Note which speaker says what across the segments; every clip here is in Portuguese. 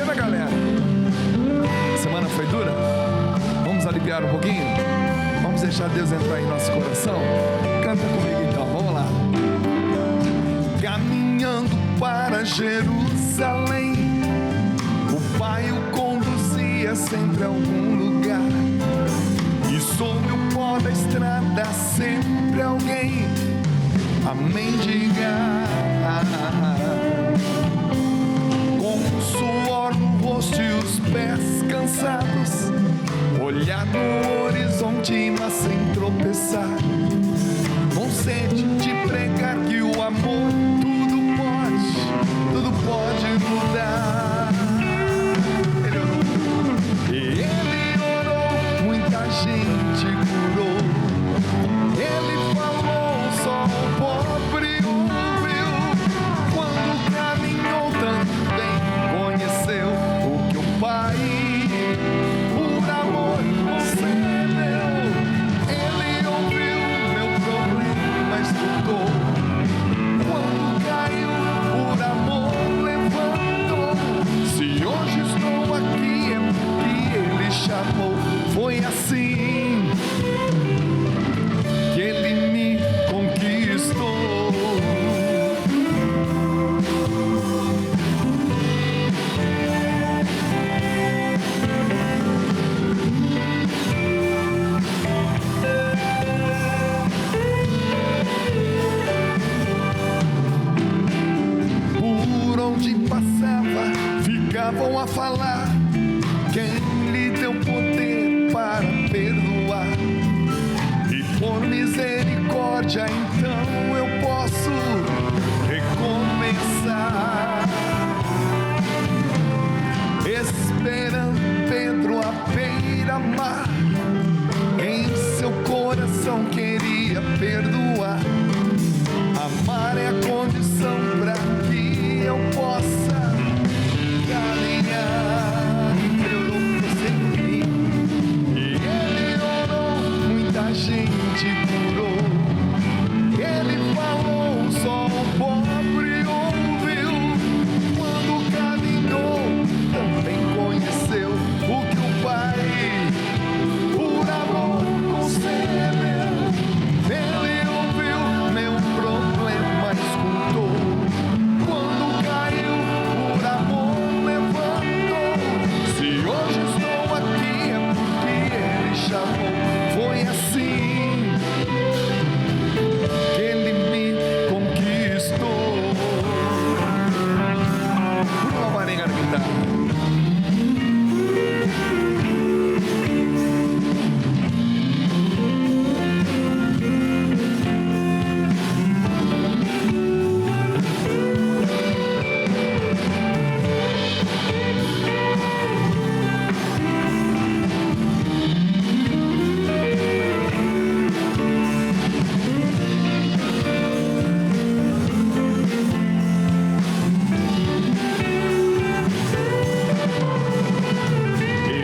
Speaker 1: Canta, galera. A semana foi dura? Vamos aliviar um pouquinho? Vamos deixar Deus entrar em nosso coração? Canta comigo então, vamos lá. Caminhando para Jerusalém, o Pai o conduzia sempre a algum lugar, e sob o pó da estrada sempre alguém a mendigar. Com o suor no rosto e os pés cansados, olhar no horizonte mas sem tropeçar, com sede de pregar que o amor tudo pode mudar. Ele orou, muita gente curou. Ele falou, só o pobre ouviu. Quando caminhou também conheceu o que o Pai, por amor, concedeu. Ele ouviu meu problema, escutou. Quando caiu, por amor levantou. Se hoje estou aqui é porque Ele chamou. Foi assim que Ele me conquistou. Por onde passava, ficavam a falar quem lhe deu poder para perdoar. E por misericórdia então eu posso recomeçar. Esperando Pedro à beira-mar, em seu coração queria perdoar. Amar é a condição para que eu possa caminhar. E Ele orou, muita gente curou. Ele falou, só o pobre ouviu. Quando caminhou, também conheceu o que o Pai, por amor, concedeu. Ele ouviu meu problema, escutou. Quando caiu, por amor, levantou. Se hoje estou aqui é porque Ele chamou. Foi assim que Ele me conquistou. Uma marinha na guitarra.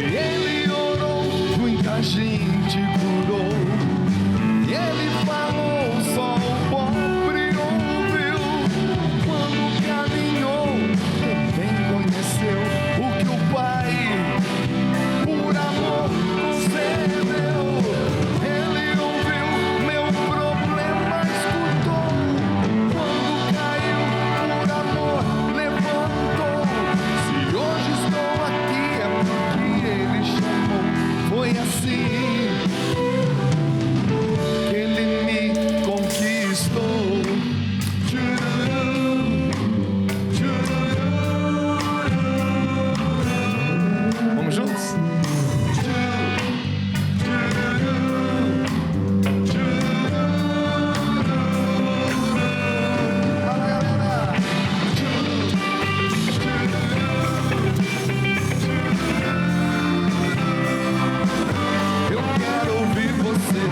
Speaker 1: Ele orou, muita gente curou. E Ele falou, só o pobre ouviu. Quando caminhou, também conheceu o que o Pai, por amor, concedeu. Ele ouviu meu problema, escutou. Quando caiu, por amor, levantou. Se hoje estou aqui é porque Ele chamou. Foi assim que Ele me conquistou. Tchururu, tchururu. Vamos juntos? Fala, galera! Eu quero ouvir você.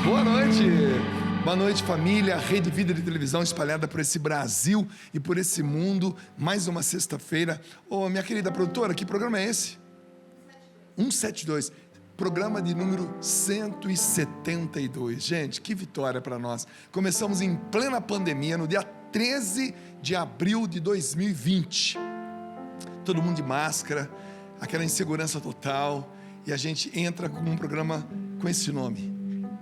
Speaker 1: Boa noite. Boa noite, família. Rede Vida de Televisão espalhada por esse Brasil e por esse mundo. Mais uma sexta-feira. Ô, minha querida produtora, que programa é esse? 172. programa de número 172. Gente, que vitória para nós. Começamos em plena pandemia, no dia 13 de abril de 2020. Todo mundo de máscara, aquela insegurança total, e a gente entra com um programa com esse nome: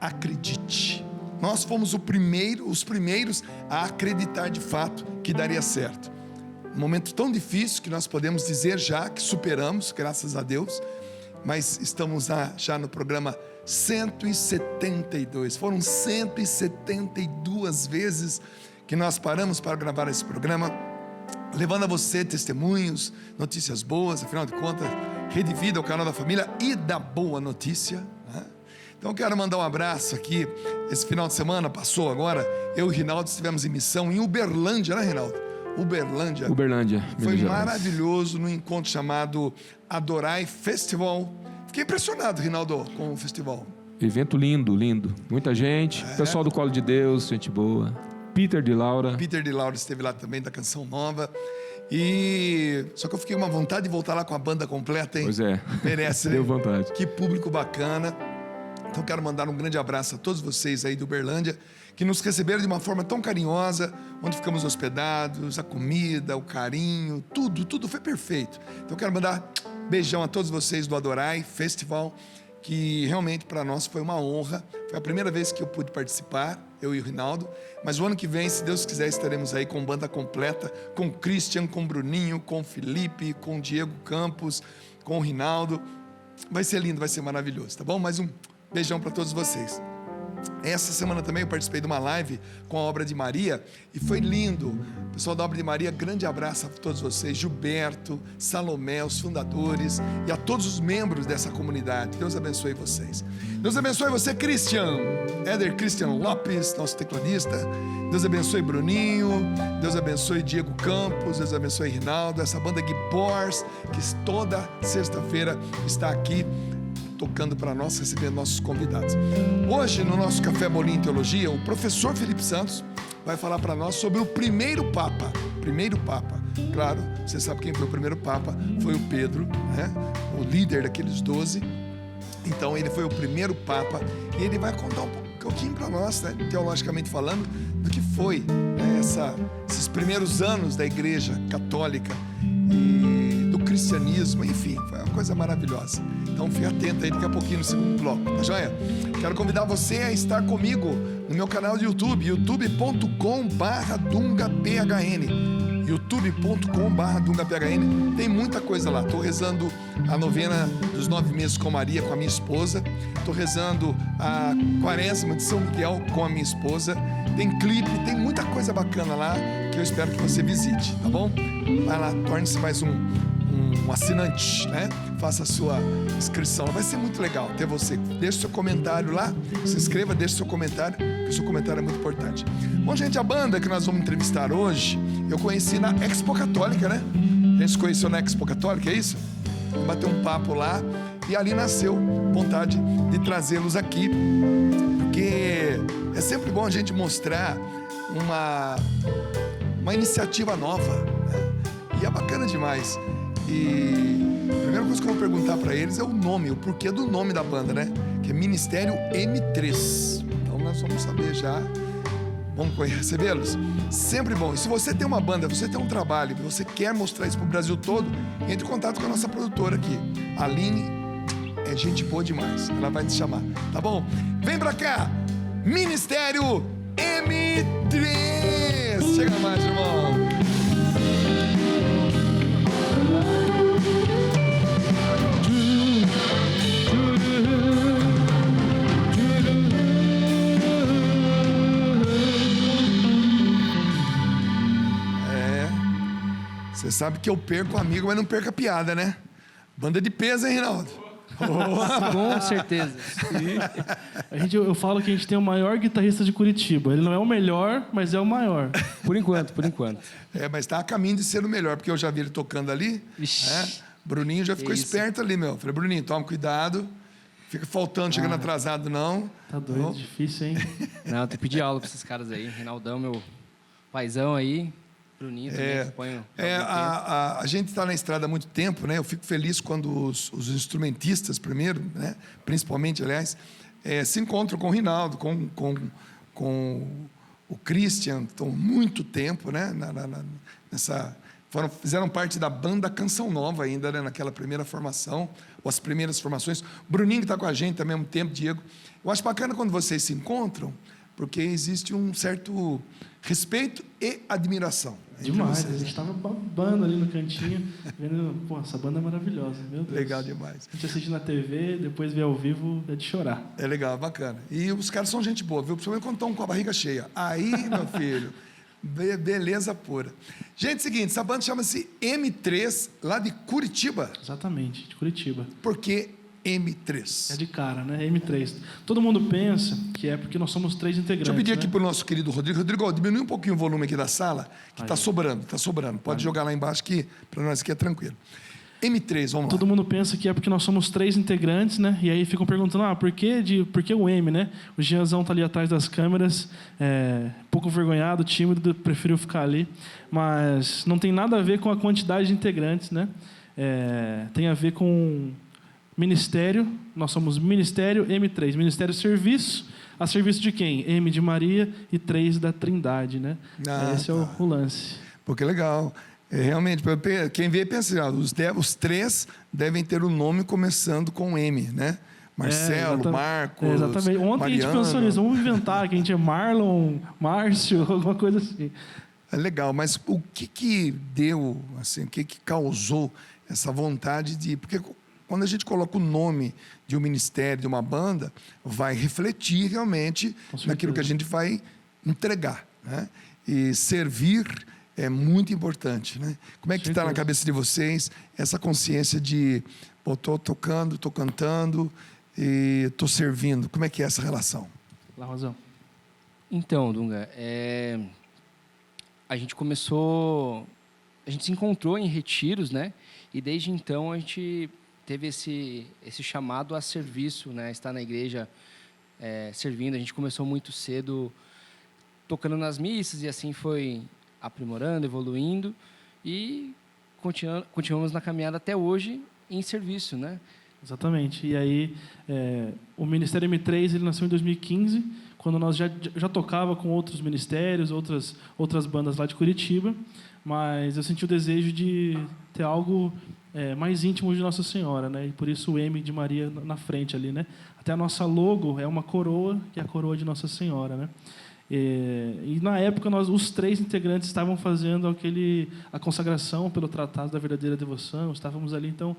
Speaker 1: Acredite. Nós fomos os primeiros a acreditar de fato que daria certo. Um momento tão difícil que nós podemos dizer já que superamos, graças a Deus, mas estamos já no programa 172. Foram 172 vezes que nós paramos para gravar esse programa, levando a você testemunhos, notícias boas. Afinal de contas, Rede Vida, o canal da família e da boa notícia, né? Então quero mandar um abraço aqui. Esse final de semana passou agora, eu e o Rinaldo estivemos em missão em Uberlândia, né, Rinaldo? Uberlândia, foi maravilhoso, num encontro chamado Adorai Festival. Fiquei impressionado, Rinaldo, com o festival.
Speaker 2: Evento lindo, lindo. Muita gente, pessoal do Colo de Deus, gente boa. Peter de Laura esteve lá também, da Canção Nova. Só que eu fiquei com uma vontade de voltar lá com a banda completa, hein? Pois é.
Speaker 1: Merece, né?
Speaker 2: Deu vontade.
Speaker 1: Que público bacana. Então quero mandar um grande abraço a todos vocês aí do Uberlândia, que nos receberam de uma forma tão carinhosa, onde ficamos hospedados, a comida, o carinho, tudo foi perfeito. Então quero mandar beijão a todos vocês do Adorai Festival, que realmente para nós foi uma honra. Foi a primeira vez que eu pude participar, eu e o Rinaldo, mas o ano que vem, se Deus quiser, estaremos aí com banda completa, com o Christian, com o Bruninho, com o Felipe, com o Diego Campos, com o Rinaldo. Vai ser lindo, vai ser maravilhoso, tá bom? Mais um beijão para todos vocês. Essa semana também eu participei de uma live com a Obra de Maria e foi lindo. Pessoal da Obra de Maria, grande abraço a todos vocês, Gilberto, Salomé, os fundadores e a todos os membros dessa comunidade. Deus abençoe vocês. Deus abençoe você, Éder Christian Lopes, nosso tecladista. Deus abençoe Bruninho, Deus abençoe Diego Campos, Deus abençoe Rinaldo, essa banda Guibors, que toda sexta-feira está aqui tocando para nós, recebendo nossos convidados. Hoje, no nosso Café Bolinho Teologia, o professor Felipe Santos vai falar para nós sobre o primeiro Papa. Claro, você sabe quem foi o primeiro Papa? Foi o Pedro, né? O líder daqueles 12. Então, ele foi o primeiro Papa e ele vai contar um pouquinho para nós, né? Teologicamente falando, do que foi, né? Esses primeiros anos da Igreja Católica e do cristianismo, enfim, foi uma coisa maravilhosa. Então fique atento aí daqui a pouquinho no segundo bloco, tá joia? Quero convidar você a estar comigo no meu canal de YouTube, youtube.com/DungaPHN, youtube.com/DungaPHN. Tem muita coisa lá. Estou rezando a novena dos 9 meses com Maria, com a minha esposa. Estou rezando a quaresma de São Miguel com a minha esposa. Tem clipe, tem muita coisa bacana lá que eu espero que você visite, tá bom? Vai lá, torne-se mais um assinante, né? Faça a sua inscrição, vai ser muito legal ter você. Deixe seu comentário lá, se inscreva, deixe seu comentário, porque o seu comentário é muito importante. Bom, gente, a banda que nós vamos entrevistar hoje, eu conheci na Expo Católica, né? A gente se conheceu na Expo Católica, é isso? Bateu um papo lá e ali nasceu vontade de trazê-los aqui, porque é sempre bom a gente mostrar uma iniciativa nova, né? E é bacana demais. E a primeira coisa que eu vou perguntar para eles é o nome, o porquê do nome da banda, né? Que é Ministério M3. Então nós vamos saber já. Vamos recebê-los? Sempre bom. E se você tem uma banda, você tem um trabalho, você quer mostrar isso para o Brasil todo, entre em contato com a nossa produtora aqui. A Aline é gente boa demais. Ela vai te chamar, tá bom? Vem pra cá! Ministério M3! Chega mais, irmão! Você sabe que eu perco amigo, mas não perco a piada, né? Banda de peso, hein, Rinaldo?
Speaker 3: Com certeza. Eu falo que a gente tem o maior guitarrista de Curitiba. Ele não é o melhor, mas é o maior.
Speaker 2: Por enquanto.
Speaker 1: Mas tá a caminho de ser o melhor, porque eu já vi ele tocando ali. Bruninho já ficou esperto ali, meu. Falei, Bruninho, toma cuidado. Fica faltando, chegando atrasado, não.
Speaker 3: Tá doido, difícil, hein?
Speaker 4: Não, tem que pedir aula pra esses caras aí. Reinaldão, meu paizão aí. Bruninho também acompanho.
Speaker 1: A gente está na estrada há muito tempo, né? Eu fico feliz quando os instrumentistas, primeiro, né? Principalmente, aliás, se encontram com o Rinaldo, com o Christian, estão há muito tempo, né? Fizeram parte da banda Canção Nova ainda, né? Naquela primeira formação, ou as primeiras formações. Bruninho que está com a gente também há muito tempo, Diego. Eu acho bacana quando vocês se encontram, porque existe um certo respeito e admiração.
Speaker 3: Demais, a gente estava babando ali no cantinho, vendo, pô, essa banda é maravilhosa, meu Deus.
Speaker 1: Legal demais.
Speaker 3: A gente assiste na TV, depois vê ao vivo, é de chorar.
Speaker 1: É legal, bacana. E os caras são gente boa, viu? Principalmente quando estão com a barriga cheia. Aí, meu filho, beleza pura. Gente, seguinte, essa banda chama-se M3, lá de Curitiba.
Speaker 3: Exatamente, de Curitiba.
Speaker 1: Por que M3?
Speaker 3: É de cara, né? M3. Todo mundo pensa que é porque nós somos 3 integrantes.
Speaker 1: Deixa eu pedir
Speaker 3: né?
Speaker 1: aqui para o nosso querido Rodrigo. Rodrigo, diminui um pouquinho o volume aqui da sala, que está sobrando. Pode jogar lá embaixo, que para nós aqui é tranquilo. M3, vamos lá.
Speaker 3: Todo mundo pensa que é porque nós somos 3 integrantes, né? E aí ficam perguntando, por que o M, né? O Gianzão tá ali atrás das câmeras, pouco vergonhado, tímido, preferiu ficar ali. Mas não tem nada a ver com a quantidade de integrantes, né? Tem a ver com ministério. Nós somos Ministério M3. Ministério Serviço. A serviço de quem? M de Maria e 3 da Trindade, né? Esse é o lance.
Speaker 1: Pô, que legal. Realmente, quem vê pensa, os 3 devem ter o nome começando com M, né? Marcelo, Marcos,
Speaker 3: exatamente. Ontem
Speaker 1: Mariano.
Speaker 3: a gente pensou nisso, vamos inventar que a gente é Marlon, Márcio, alguma coisa assim.
Speaker 1: É legal, mas o que deu, assim, o que causou essa vontade de... Porque quando a gente coloca o nome de um ministério, de uma banda, vai refletir realmente naquilo que a gente vai entregar, né? E servir é muito importante, né? Como é que está na cabeça de vocês essa consciência de, pô, estou tocando, estou cantando e estou servindo? Como é que é essa relação?
Speaker 3: Lá, Rosão.
Speaker 4: Então, Dunga, a gente se encontrou em retiros, né? E desde então a gente teve esse chamado a serviço, né? Estar na igreja servindo. A gente começou muito cedo tocando nas missas e assim foi aprimorando, evoluindo e continuamos na caminhada até hoje em serviço, né?
Speaker 3: Exatamente. E aí, o Ministério M3 ele nasceu em 2015, quando nós já tocava com outros ministérios, outras bandas lá de Curitiba, mas eu senti o desejo de ter algo mais íntimo de Nossa Senhora, né? E por isso o M de Maria na frente ali, né? Até a nossa logo é uma coroa, que é a coroa de Nossa Senhora, né? E na época os 3 integrantes estavam fazendo a consagração pelo Tratado da Verdadeira Devoção, estávamos ali, então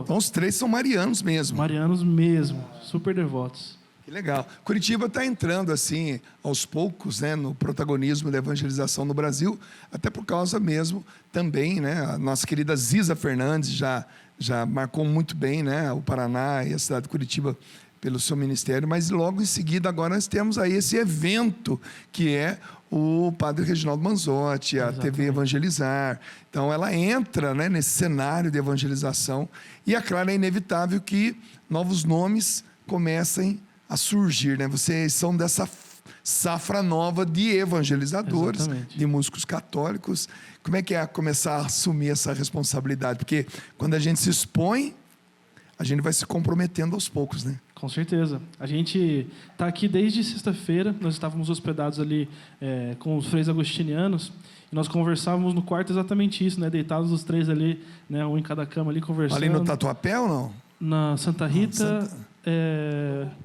Speaker 1: os 3 são marianos mesmo.
Speaker 3: Marianos mesmo, super devotos.
Speaker 1: Que legal. Curitiba está entrando assim aos poucos, né, no protagonismo da evangelização no Brasil, até por causa mesmo também, né, a nossa querida Ziza Fernandes já marcou muito bem, né, o Paraná e a cidade de Curitiba pelo seu ministério, mas logo em seguida agora nós temos aí esse evento que é o Padre Reginaldo Manzotti, a TV Evangelizar. Então ela entra, né, nesse cenário de evangelização e é claro, é inevitável que novos nomes comecem a surgir, né? Vocês são dessa safra nova de evangelizadores, de músicos católicos. Como é que é começar a assumir essa responsabilidade? Porque quando a gente se expõe, a gente vai se comprometendo aos poucos, né?
Speaker 3: Com certeza. A gente está aqui desde sexta-feira. Nós estávamos hospedados ali com os freis agostinianos e nós conversávamos no quarto exatamente isso, né? Deitados os 3 ali, né? Um em cada cama ali conversando.
Speaker 1: Ali no Tatuapé ou não?
Speaker 3: Na Santa Rita.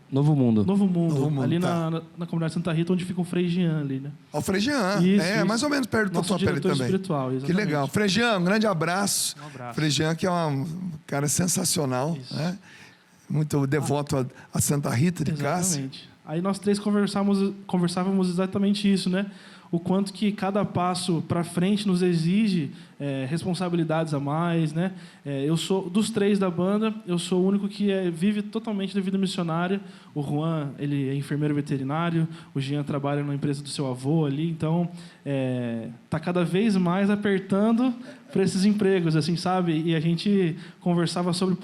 Speaker 4: Novo Mundo.
Speaker 3: Novo Mundo, ali na comunidade Santa Rita, onde fica o Frei Jean ali, né?
Speaker 1: O Frei Jean, isso. Mais ou menos perto do Tatuapé ali também.
Speaker 3: Espiritual, exatamente.
Speaker 1: Que legal. Frei Jean, um grande abraço. Frei Jean, que é um cara sensacional, né? Muito devoto a Santa Rita de Cássia.
Speaker 3: Exatamente. Aí nós 3 conversávamos exatamente isso, né? O quanto que cada passo para frente nos exige responsabilidades a mais, né? Eu sou dos 3 da banda, eu sou o único que vive totalmente da vida missionária. O Juan, ele é enfermeiro veterinário, o Jean trabalha na empresa do seu avô ali, então tá cada vez mais apertando para esses empregos, assim, sabe? E a gente conversava sobre,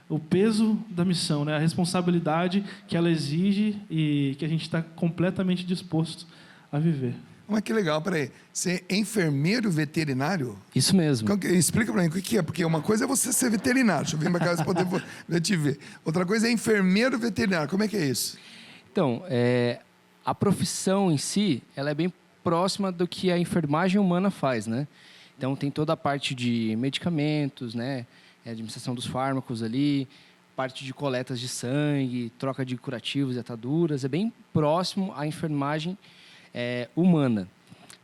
Speaker 3: o peso da missão, né? A responsabilidade que ela exige e que a gente está completamente disposto a viver.
Speaker 1: Mas que legal, peraí. Você é enfermeiro veterinário?
Speaker 4: Isso mesmo.
Speaker 1: Explica pra mim o que é, porque uma coisa é você ser veterinário, deixa eu vir pra casa pra poder te ver. Outra coisa é enfermeiro veterinário, como é que é isso?
Speaker 4: Então, a profissão em si, ela é bem próxima do que a enfermagem humana faz, né? Então, tem toda a parte de medicamentos, né? Administração dos fármacos ali, parte de coletas de sangue, troca de curativos e ataduras, é bem próximo à enfermagem humana.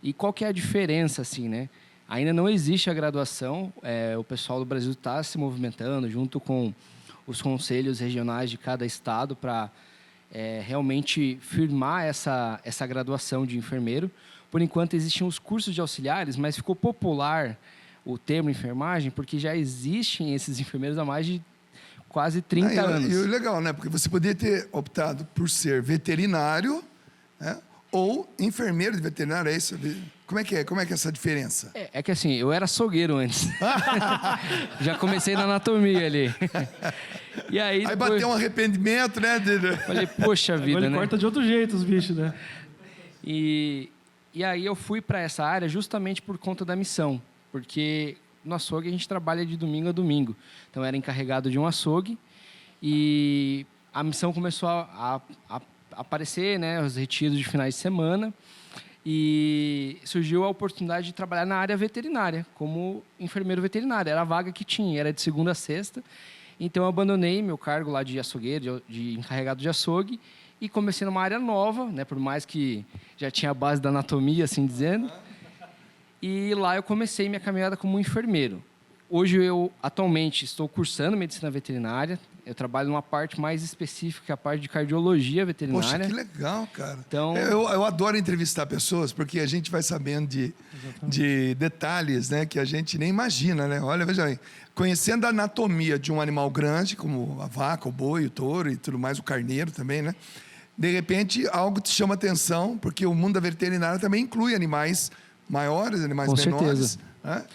Speaker 4: E qual que é a diferença, assim, né? Ainda não existe a graduação, o pessoal do Brasil está se movimentando junto com os conselhos regionais de cada estado para realmente firmar essa graduação de enfermeiro. Por enquanto, existiam os cursos de auxiliares, mas ficou popular o termo enfermagem porque já existem esses enfermeiros há mais de quase 30 anos.
Speaker 1: E o legal, né? Porque você poderia ter optado por ser veterinário, né? Ou enfermeiro de veterinário, é isso? Como é que é? Como é que é essa diferença?
Speaker 4: É que assim, eu era açougueiro antes. Já comecei na anatomia ali. E aí depois...
Speaker 1: bateu um arrependimento, né?
Speaker 4: Falei, poxa vida,
Speaker 3: Agora ele
Speaker 4: né?
Speaker 3: corta de outro jeito os bichos, né?
Speaker 4: E aí eu fui para essa área justamente por conta da missão. Porque no açougue a gente trabalha de domingo a domingo. Então eu era encarregado de um açougue e a missão começou a aparecer, né, os retiros de finais de semana, e surgiu a oportunidade de trabalhar na área veterinária, como enfermeiro veterinário. Era a vaga que tinha, era de segunda a sexta. Então, eu abandonei meu cargo lá de açougueiro, de encarregado de açougue, e comecei numa área nova, né, por mais que já tinha a base da anatomia, assim dizendo. E lá eu comecei minha caminhada como enfermeiro. Hoje, eu atualmente estou cursando medicina veterinária. Eu trabalho numa parte mais específica, a parte de cardiologia veterinária.
Speaker 1: Poxa, que legal, cara.
Speaker 4: Então...
Speaker 1: Eu adoro entrevistar pessoas, porque a gente vai sabendo de detalhes, né, que a gente nem imagina, né? Olha, veja aí, conhecendo a anatomia de um animal grande, como a vaca, o boi, o touro e tudo mais, o carneiro também, né? De repente, algo te chama atenção, porque o mundo da veterinária também inclui animais maiores, animais menores. Né?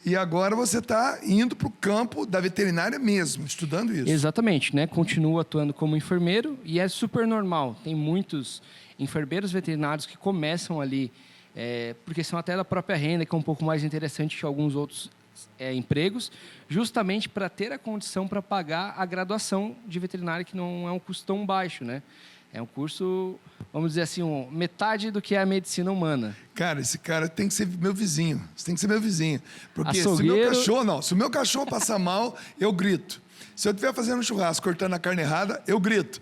Speaker 1: E agora você está indo para o campo da veterinária mesmo, estudando isso.
Speaker 4: Exatamente, né? Continuo atuando como enfermeiro e é super normal. Tem muitos enfermeiros veterinários que começam ali por questão até da própria renda, que é um pouco mais interessante que alguns outros empregos, justamente para ter a condição para pagar a graduação de veterinária, que não é um custo tão baixo, né? É um curso, vamos dizer assim, metade do que é a medicina humana.
Speaker 1: Cara, esse cara tem que ser meu vizinho. Você tem que ser meu vizinho. Porque
Speaker 4: açougueiro...
Speaker 1: se o meu cachorro passar mal, eu grito. Se eu estiver fazendo um churrasco, cortando a carne errada, eu grito.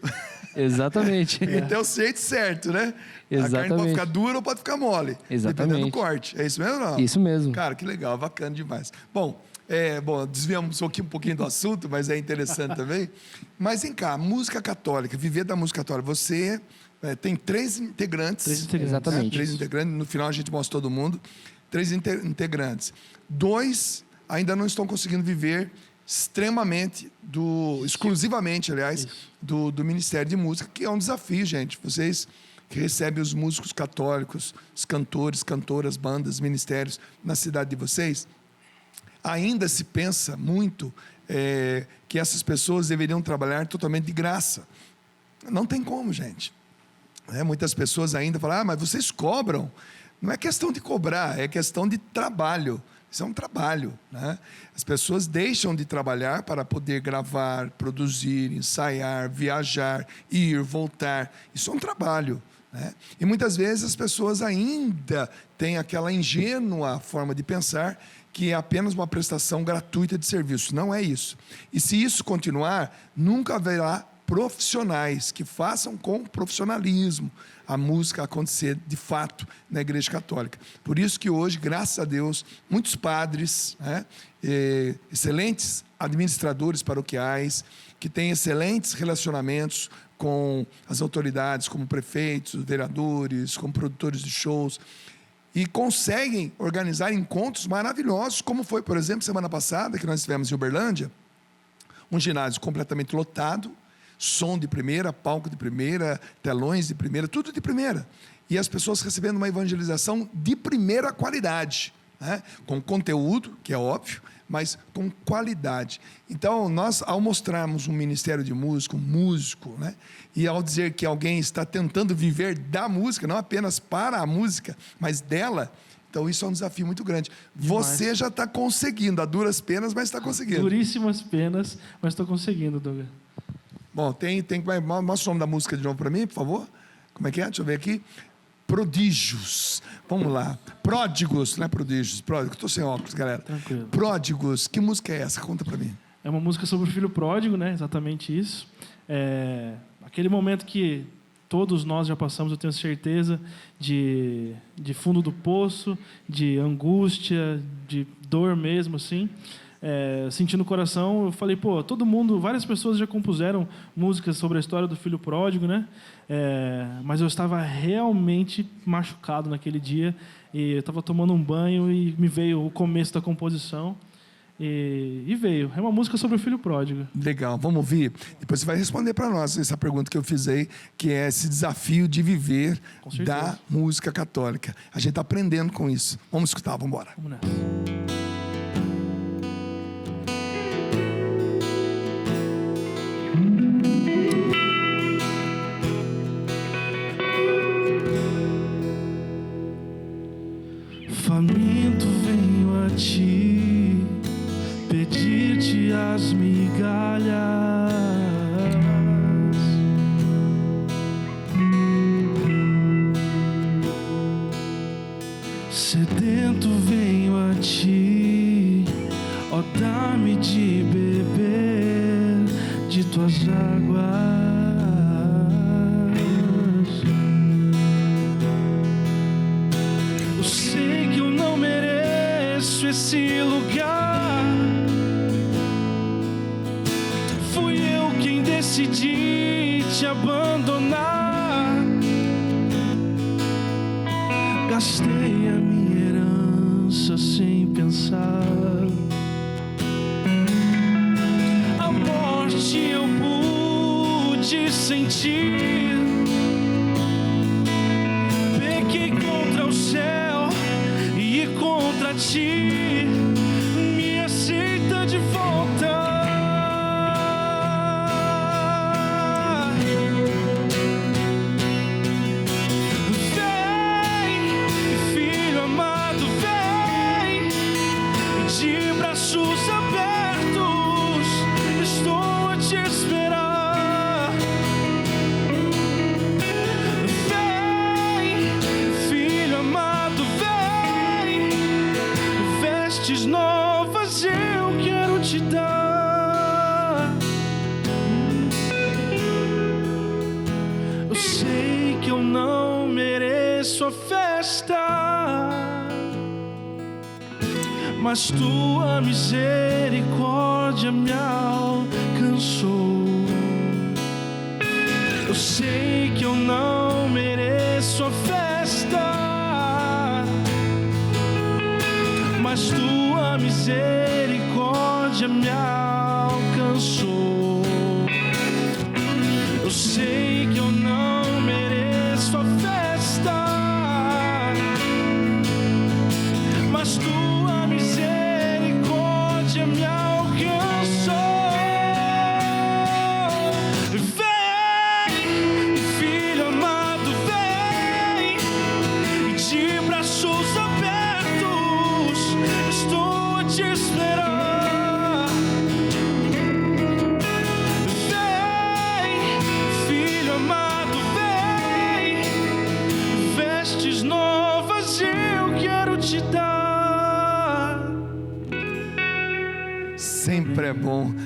Speaker 4: Exatamente.
Speaker 1: Então, o jeito certo, né?
Speaker 4: Exatamente.
Speaker 1: A carne pode ficar dura ou pode ficar mole.
Speaker 4: Exatamente.
Speaker 1: Dependendo do corte. É isso mesmo ou não?
Speaker 4: Isso mesmo.
Speaker 1: Cara, que legal, bacana demais. Bom, desviamos um pouquinho do assunto, mas é interessante também. Mas vem cá, música católica, viver da música católica. Você tem 3 integrantes.
Speaker 3: 3 integrantes.
Speaker 4: Exatamente.
Speaker 1: 3 integrantes, no final a gente mostra todo mundo. 3 integrantes. 2 ainda não estão conseguindo viver exclusivamente, aliás, do Ministério de Música, que é um desafio, gente. Vocês que recebem os músicos católicos, os cantores, cantoras, bandas, ministérios na cidade de vocês, ainda se pensa muito que essas pessoas deveriam trabalhar totalmente de graça. Não tem como, gente. Muitas pessoas ainda falam, mas vocês cobram. Não é questão de cobrar, é questão de trabalho. Isso é um trabalho, né? As pessoas deixam de trabalhar para poder gravar, produzir, ensaiar, viajar, ir, voltar. Isso é um trabalho, né? E muitas vezes as pessoas ainda têm aquela ingênua forma de pensar que é apenas uma prestação gratuita de serviço. Não é isso. E se isso continuar, nunca haverá profissionais que façam com profissionalismo a música acontecer de fato na Igreja Católica. Por isso que hoje, graças a Deus, muitos padres, excelentes administradores paroquiais, que têm excelentes relacionamentos com as autoridades, como prefeitos, vereadores, como produtores de shows, e conseguem organizar encontros maravilhosos, como foi, por exemplo, semana passada, que nós estivemos em Uberlândia, um ginásio completamente lotado, som de primeira, palco de primeira, telões de primeira, tudo de primeira. E as pessoas recebendo uma evangelização de primeira qualidade. né? Com conteúdo, que é óbvio, mas com qualidade. Então, nós, ao mostrarmos um ministério de música, um músico, né? E ao dizer que alguém está tentando viver da música, não apenas para a música, mas dela, então isso é um desafio muito grande.
Speaker 3: Demais.
Speaker 1: Você já está conseguindo, a duras penas, mas está conseguindo.
Speaker 3: Duríssimas penas, mas estou conseguindo, Douglas.
Speaker 1: Bom, mostra o nome da música de novo para mim, por favor. Como é que é? Deixa eu ver aqui. Prodígios. Vamos lá. Pródigos, não é prodígios. Pródigos. Estou sem óculos, galera.
Speaker 3: Tranquilo.
Speaker 1: Pródigos. Que música é essa? Conta para mim.
Speaker 3: É uma música sobre o filho pródigo, né? Exatamente isso. Aquele momento que todos nós já passamos, eu tenho certeza, de fundo do poço, de angústia, de dor mesmo, assim. Sentindo o coração, eu falei, todo mundo, várias pessoas já compuseram músicas sobre a história do filho pródigo, né? Mas eu estava realmente machucado naquele dia, e eu estava tomando um banho e me veio o começo da composição, e veio. É uma música sobre o filho pródigo.
Speaker 1: Legal, vamos ouvir? Depois você vai responder para nós essa pergunta que eu fiz aí, que é esse desafio de viver da música católica. A gente está aprendendo com isso. Vamos escutar, vamos embora.
Speaker 3: Vamos nessa. Faminto venho a ti, pedir-te as migalhas. Sedento venho a ti, ó, dá-me de beber de tuas águas. Eu sei que eu não mereço esse lugar. Fui eu quem decidi te abandonar. Gastei a minha herança sem pensar. A morte eu pude sentir. Pequei contra o céu e contra ti. Me aceita de volta. Vem, filho amado, vem. De braços abertos, estou a te esperar. Vem, filho amado, vem. Vestes novas eu quero te dar. Eu sei que eu não mereço a festa, mas tua misericórdia me alcançou. Eu sei que eu não mereço a festa, mas tua misericórdia me alcançou. Eu sei que eu não mereço a festa, mas tua misericórdia me alcançou. Vem, filho amado, vem. De braços abertos, estou a te esperar. Vem, filho amado, vem. Vestes novas eu quero te dar.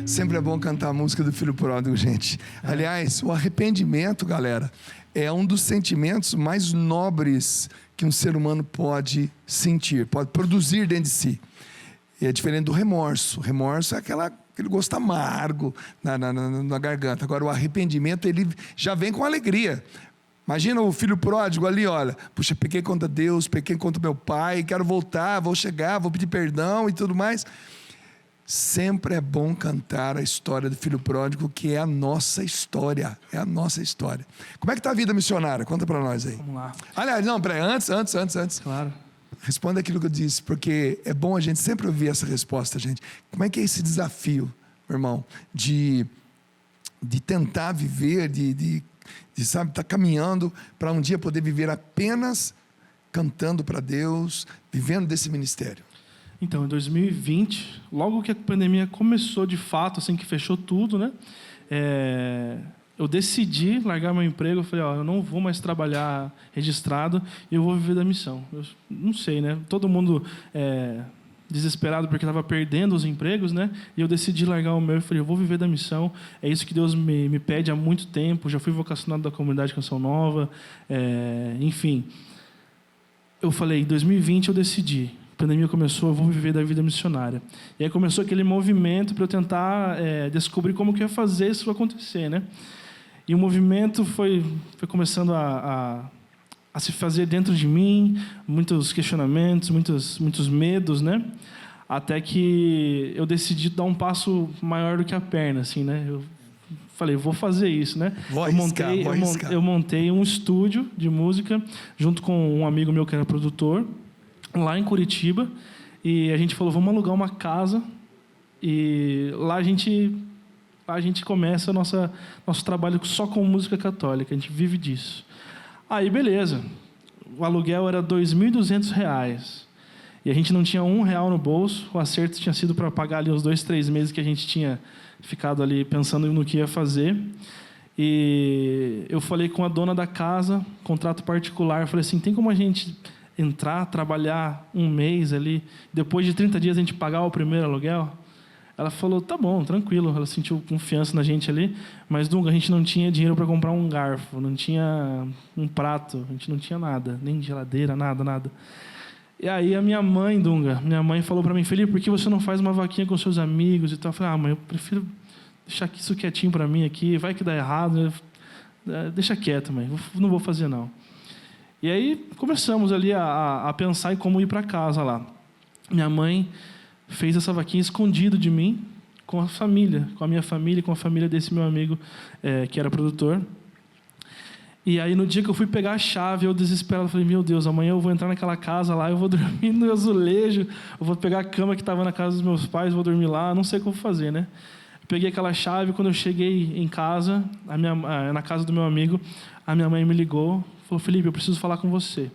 Speaker 1: Sempre é bom cantar a música do filho pródigo, gente. Aliás, o arrependimento, galera, é um dos sentimentos mais nobres que um ser humano pode sentir, pode produzir dentro de si. E é diferente do remorso. O remorso é aquele gosto amargo na garganta. Agora, o arrependimento, ele já vem com alegria. Imagina o filho pródigo ali, olha, puxa, pequei contra Deus, pequei contra meu pai, quero voltar, vou chegar, vou pedir perdão e tudo mais. Sempre é bom cantar a história do filho pródigo, que é a nossa história. É a nossa história. Como é que está a vida missionária? Conta para nós aí.
Speaker 3: Vamos lá.
Speaker 1: Aliás, não, peraí, antes.
Speaker 3: Claro.
Speaker 1: Responda aquilo que eu disse, porque é bom a gente sempre ouvir essa resposta, gente. Como é que é esse desafio, meu irmão, de tentar viver, sabe, estar caminhando para um dia poder viver apenas cantando para Deus, vivendo desse ministério?
Speaker 3: Então, em 2020, logo que a pandemia começou de fato, assim que fechou tudo, né? Eu decidi largar meu emprego. Eu falei, eu não vou mais trabalhar registrado e eu vou viver da missão. Eu não sei, né? Todo mundo desesperado porque estava perdendo os empregos, né? E eu decidi largar o meu e falei, eu vou viver da missão. É isso que Deus me pede há muito tempo. Já fui vocacionado da comunidade Canção Nova. Enfim, eu falei, em 2020 eu decidi. A pandemia começou, eu vou viver da vida missionária. E aí começou aquele movimento para eu tentar descobrir como que eu ia fazer isso acontecer, né? E o movimento foi começando a se fazer dentro de mim, muitos questionamentos, muitos medos, né? Até que eu decidi dar um passo maior do que a perna, assim, né? Eu falei, vou fazer isso, né? Eu montei um estúdio de música junto com um amigo meu que era produtor, lá em Curitiba, e a gente falou, vamos alugar uma casa, e lá a gente começa nosso trabalho só com música católica, a gente vive disso. Aí, beleza, o aluguel era R$ 2.200, e a gente não tinha R$1 no bolso, o acerto tinha sido para pagar ali os 2, 3 meses que a gente tinha ficado ali pensando no que ia fazer. E eu falei com a dona da casa, contrato particular, eu falei assim, tem como a gente entrar, trabalhar um mês ali, depois de 30 dias a gente pagar o primeiro aluguel? Ela falou, tá bom, tranquilo. Ela sentiu confiança na gente ali, mas, Dunga, a gente não tinha dinheiro para comprar um garfo, não tinha um prato, a gente não tinha nada, nem geladeira, nada. E aí a minha mãe, Dunga, falou para mim, Felipe, por que você não faz uma vaquinha com seus amigos e tal? Eu falei, mãe, eu prefiro deixar isso quietinho para mim aqui, vai que dá errado, deixa quieto, mãe, não vou fazer não. E aí começamos ali a pensar em como ir para casa lá. Minha mãe fez essa vaquinha escondido de mim, com a família, com a minha família e com a família desse meu amigo que era produtor. E aí, no dia que eu fui pegar a chave, eu desesperado, falei, meu Deus, amanhã eu vou entrar naquela casa lá, eu vou dormir no azulejo, eu vou pegar a cama que estava na casa dos meus pais, vou dormir lá, não sei o que eu vou fazer, né? Eu peguei aquela chave, quando eu cheguei em casa, na casa do meu amigo, a minha mãe me ligou, falou, Felipe, eu preciso falar com você.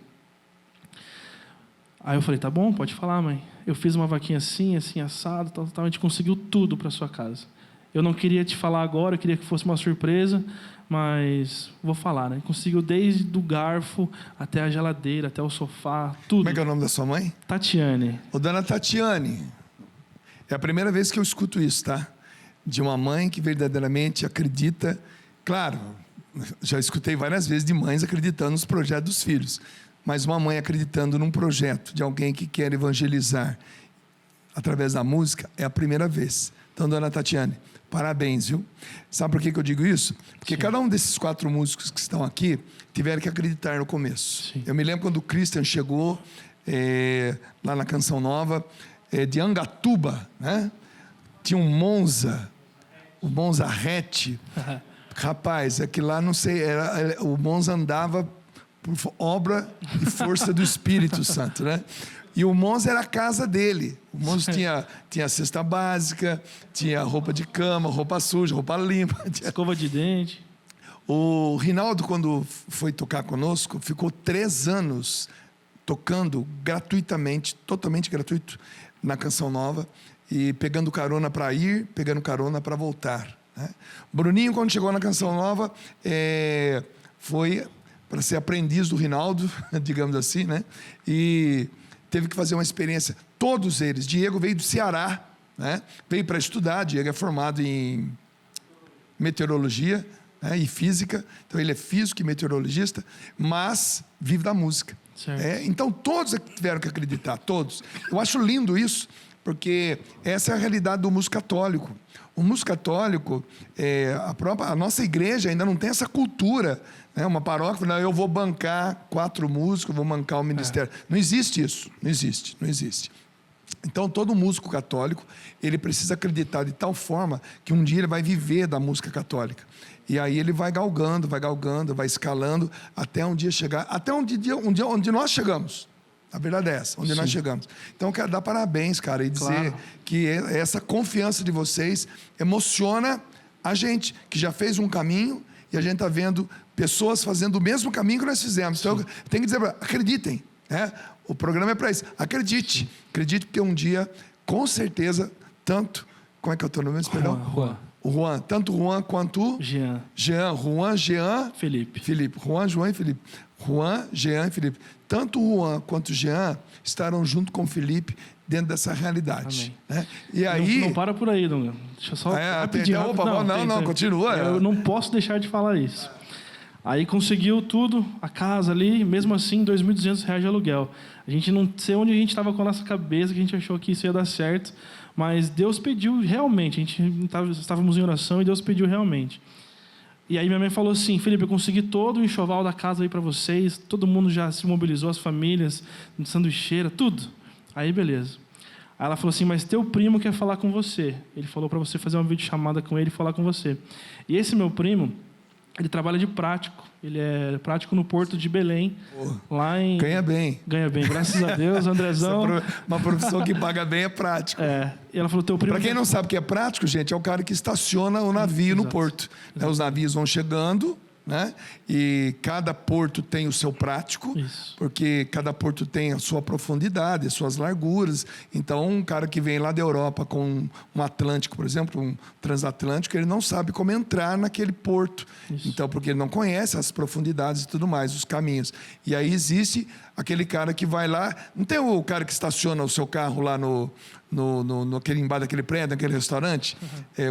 Speaker 3: Aí eu falei, tá bom, pode falar, mãe. Eu fiz uma vaquinha assim, assado, tal, a gente conseguiu tudo para sua casa. Eu não queria te falar agora, eu queria que fosse uma surpresa, mas vou falar, né? Conseguiu desde o garfo até a geladeira, até o sofá, tudo.
Speaker 1: Como é que é o nome da sua mãe?
Speaker 3: Tatiane.
Speaker 1: Ô, dona Tatiane, é a primeira vez que eu escuto isso, tá? De uma mãe que verdadeiramente acredita. Claro, já escutei várias vezes de mães acreditando nos projetos dos filhos, mas uma mãe acreditando num projeto de alguém que quer evangelizar através da música é a primeira vez. Então, dona Tatiane, parabéns, viu? Sabe por que eu digo isso? Porque cada um desses 4 músicos que estão aqui tiveram que acreditar no começo. Sim. Eu me lembro quando o Christian chegou lá na Canção Nova, de Angatuba, né? Tinha um Monza, o Monza Hatch. Rapaz, é que lá, não sei, o Monza andava por obra e força do Espírito Santo, né? E o Monza era a casa dele. O Monza tinha cesta básica, tinha roupa de cama, roupa suja, roupa limpa.
Speaker 3: Escova de dente.
Speaker 1: O Rinaldo, quando foi tocar conosco, ficou 3 anos tocando gratuitamente, totalmente gratuito, na Canção Nova, e pegando carona para ir, pegando carona para voltar, né? Bruninho, quando chegou na Canção Nova, foi para ser aprendiz do Rinaldo, digamos assim, né? E teve que fazer uma experiência. Todos eles. Diego veio do Ceará, né? Veio para estudar. Diego é formado em meteorologia, né? E física. Então, ele é físico e meteorologista, mas vive da música. Então, todos tiveram que acreditar, todos. Eu acho lindo isso, porque essa é a realidade do músico católico. O músico católico, a nossa igreja ainda não tem essa cultura, né? Uma paróquia, não, eu vou bancar 4 músicos, vou bancar o ministério. Não existe isso, não existe. Então, todo músico católico, ele precisa acreditar de tal forma que um dia ele vai viver da música católica. E aí ele vai galgando, vai escalando, até um dia chegar, até onde nós chegamos. A verdade é essa, onde nós chegamos. Então, eu quero dar parabéns, cara, e dizer que essa confiança de vocês emociona a gente, que já fez um caminho, e a gente está vendo pessoas fazendo o mesmo caminho que nós fizemos. Então, eu tenho que dizer, acreditem, né? O programa é para isso. Acredite. Acredite, porque um dia, com certeza, tanto... Como é que é o teu nome? Perdão?
Speaker 3: Juan.
Speaker 1: O Juan. Tanto o Juan quanto...
Speaker 3: Jean.
Speaker 1: Juan, Jean...
Speaker 3: Felipe.
Speaker 1: Juan, João e Felipe. Juan, Jean e Felipe. Tanto o Juan quanto o Jean estarão junto com o Felipe dentro dessa realidade. Né? E aí...
Speaker 3: Não para por aí, Dunga. Deixa eu só rapidinho.
Speaker 1: Continua.
Speaker 3: Eu não posso deixar de falar isso. Aí conseguiu tudo, a casa ali, mesmo assim, R$ 2.200 de aluguel. A gente não sei onde a gente estava com a nossa cabeça, que a gente achou que isso ia dar certo, mas Deus pediu realmente. A gente estávamos em oração e Deus pediu realmente. E aí minha mãe falou assim: Felipe, eu consegui todo o enxoval da casa aí para vocês, todo mundo já se mobilizou, as famílias, sanduicheira, tudo. Aí beleza. Aí ela falou assim: mas teu primo quer falar com você. Ele falou para você fazer uma videochamada com ele e falar com você. E esse meu primo, ele trabalha de prático. Ele é prático no Porto de Belém. Lá em...
Speaker 1: Ganha bem.
Speaker 3: Ganha bem, graças a Deus, Andrezão.
Speaker 1: Uma profissão que paga bem é prático.
Speaker 3: E ela falou, teu primo...
Speaker 1: Para quem não sabe o que é prático, gente, é o cara que estaciona o navio no porto. Exato. Os navios vão chegando, né? E cada porto tem o seu prático, porque cada porto tem a sua profundidade, as suas larguras. Então, um cara que vem lá da Europa com um Atlântico, por exemplo, um transatlântico, ele não sabe como entrar naquele porto. Então, porque ele não conhece as profundidades e tudo mais, os caminhos. E aí existe aquele cara que vai lá... Não tem o cara que estaciona o seu carro lá embaixo daquele prédio, naquele restaurante?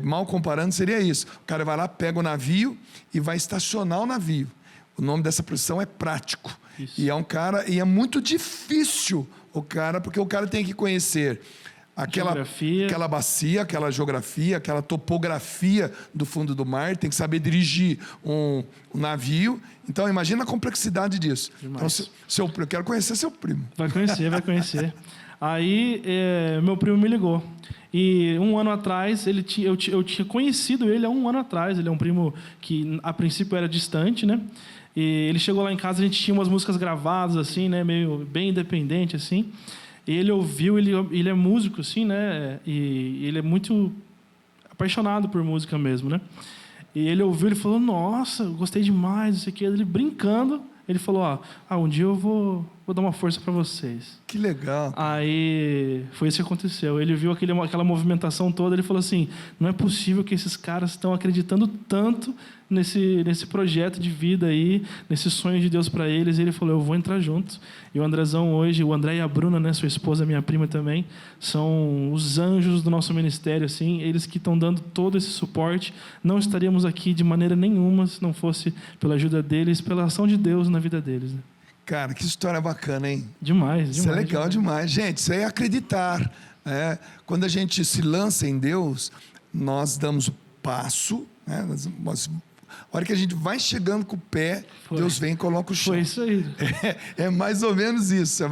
Speaker 1: Mal comparando, seria isso. O cara vai lá, pega o navio e vai estacionar o navio. O nome dessa profissão é prático. E é um cara... E é muito difícil o cara, porque o cara tem que conhecer aquela bacia, aquela geografia, aquela topografia do fundo do mar, tem que saber dirigir um navio. Então, imagina a complexidade disso. Então, eu quero conhecer seu primo.
Speaker 3: Vai conhecer. Aí, meu primo me ligou. E um ano atrás, eu tinha conhecido ele há um ano atrás. Ele é um primo que, a princípio, era distante, né? E ele chegou lá em casa, a gente tinha umas músicas gravadas, assim, né? Meio bem independente, assim. E ele ouviu, ele é músico, assim, né? E ele é muito apaixonado por música mesmo, né? E ele ouviu, ele falou, nossa, eu gostei demais, não sei o quê. Ele brincando, ele falou, um dia eu vou dar uma força para vocês.
Speaker 1: Que legal.
Speaker 3: Aí foi isso que aconteceu. Ele viu aquela movimentação toda, ele falou assim, não é possível que esses caras estão acreditando tanto nesse projeto de vida aí, nesse sonho de Deus para eles. E ele falou, eu vou entrar junto. E o Andrezão hoje, o André e a Bruna, né, sua esposa, minha prima também, são os anjos do nosso ministério, assim, eles que estão dando todo esse suporte. Não estaríamos aqui de maneira nenhuma se não fosse pela ajuda deles, pela ação de Deus na vida deles, né?
Speaker 1: Cara, que história bacana, hein?
Speaker 3: Demais.
Speaker 1: Isso é legal demais. Gente, isso é acreditar. Né? Quando a gente se lança em Deus, nós damos o passo, né? A hora que a gente vai chegando com o pé, Deus vem e coloca o chão.
Speaker 3: Foi isso aí.
Speaker 1: É mais ou menos isso,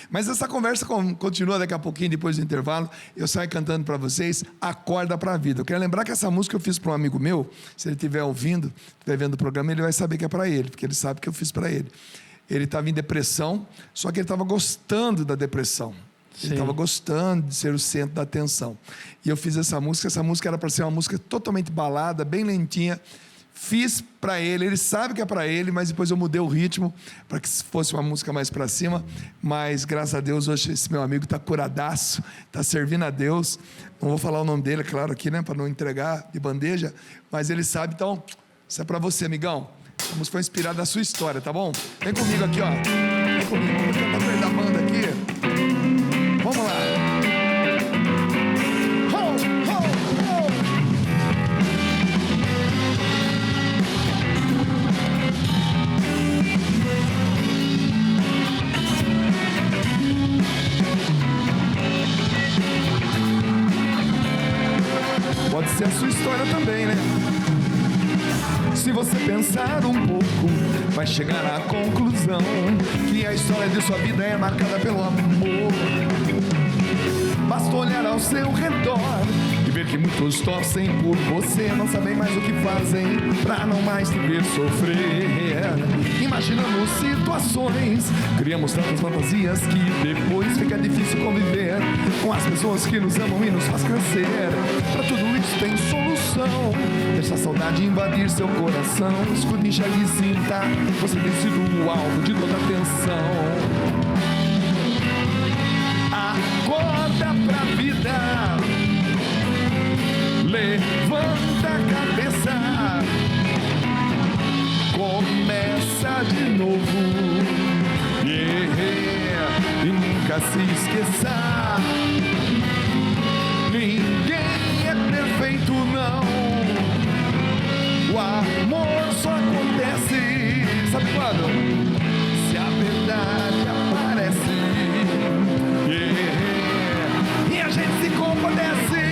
Speaker 1: Mas essa conversa continua daqui a pouquinho, depois do intervalo. Eu saio cantando para vocês, Acorda para a Vida. Eu quero lembrar que essa música eu fiz para um amigo meu. Se ele estiver ouvindo, estiver vendo o programa, ele vai saber que é para ele, porque ele sabe que eu fiz para ele. Ele estava em depressão, só que ele estava gostando da depressão. Ele estava gostando de ser o centro da atenção. E eu fiz essa música era para ser uma música totalmente balada, bem lentinha. Fiz para ele sabe que é para ele, mas depois eu mudei o ritmo para que fosse uma música mais para cima. Mas graças a Deus hoje esse meu amigo está curadaço, está servindo a Deus. Não vou falar o nome dele, claro, aqui, né, para não entregar de bandeja, mas ele sabe. Então, isso é para você, amigão. A música foi inspirada na sua história, tá bom? Vem comigo aqui, ó. Vem comigo, vou cantar perto da banda aqui. Vamos lá. Pode ser a sua história também, né? Se você pensar um pouco, vai chegar à conclusão que a história de sua vida é marcada pelo amor. Basta olhar ao seu redor e ver que muitos torcem por você, não sabem mais o que fazem pra não mais te ver sofrer. Imaginamos situações, criamos tantas fantasias que depois fica difícil conviver com as pessoas que nos amam e nos faz crescer. Pra tudo isso tem solução, deixa a saudade invadir seu coração. Escute, enxergue e sinta, você tem sido o alvo de toda atenção. Acorda pra vida, levanta a cabeça, começa de novo, e nunca se esqueça, ninguém é perfeito não, o amor só acontece, sabe quando? Se a verdade aparece, e a gente se compadece.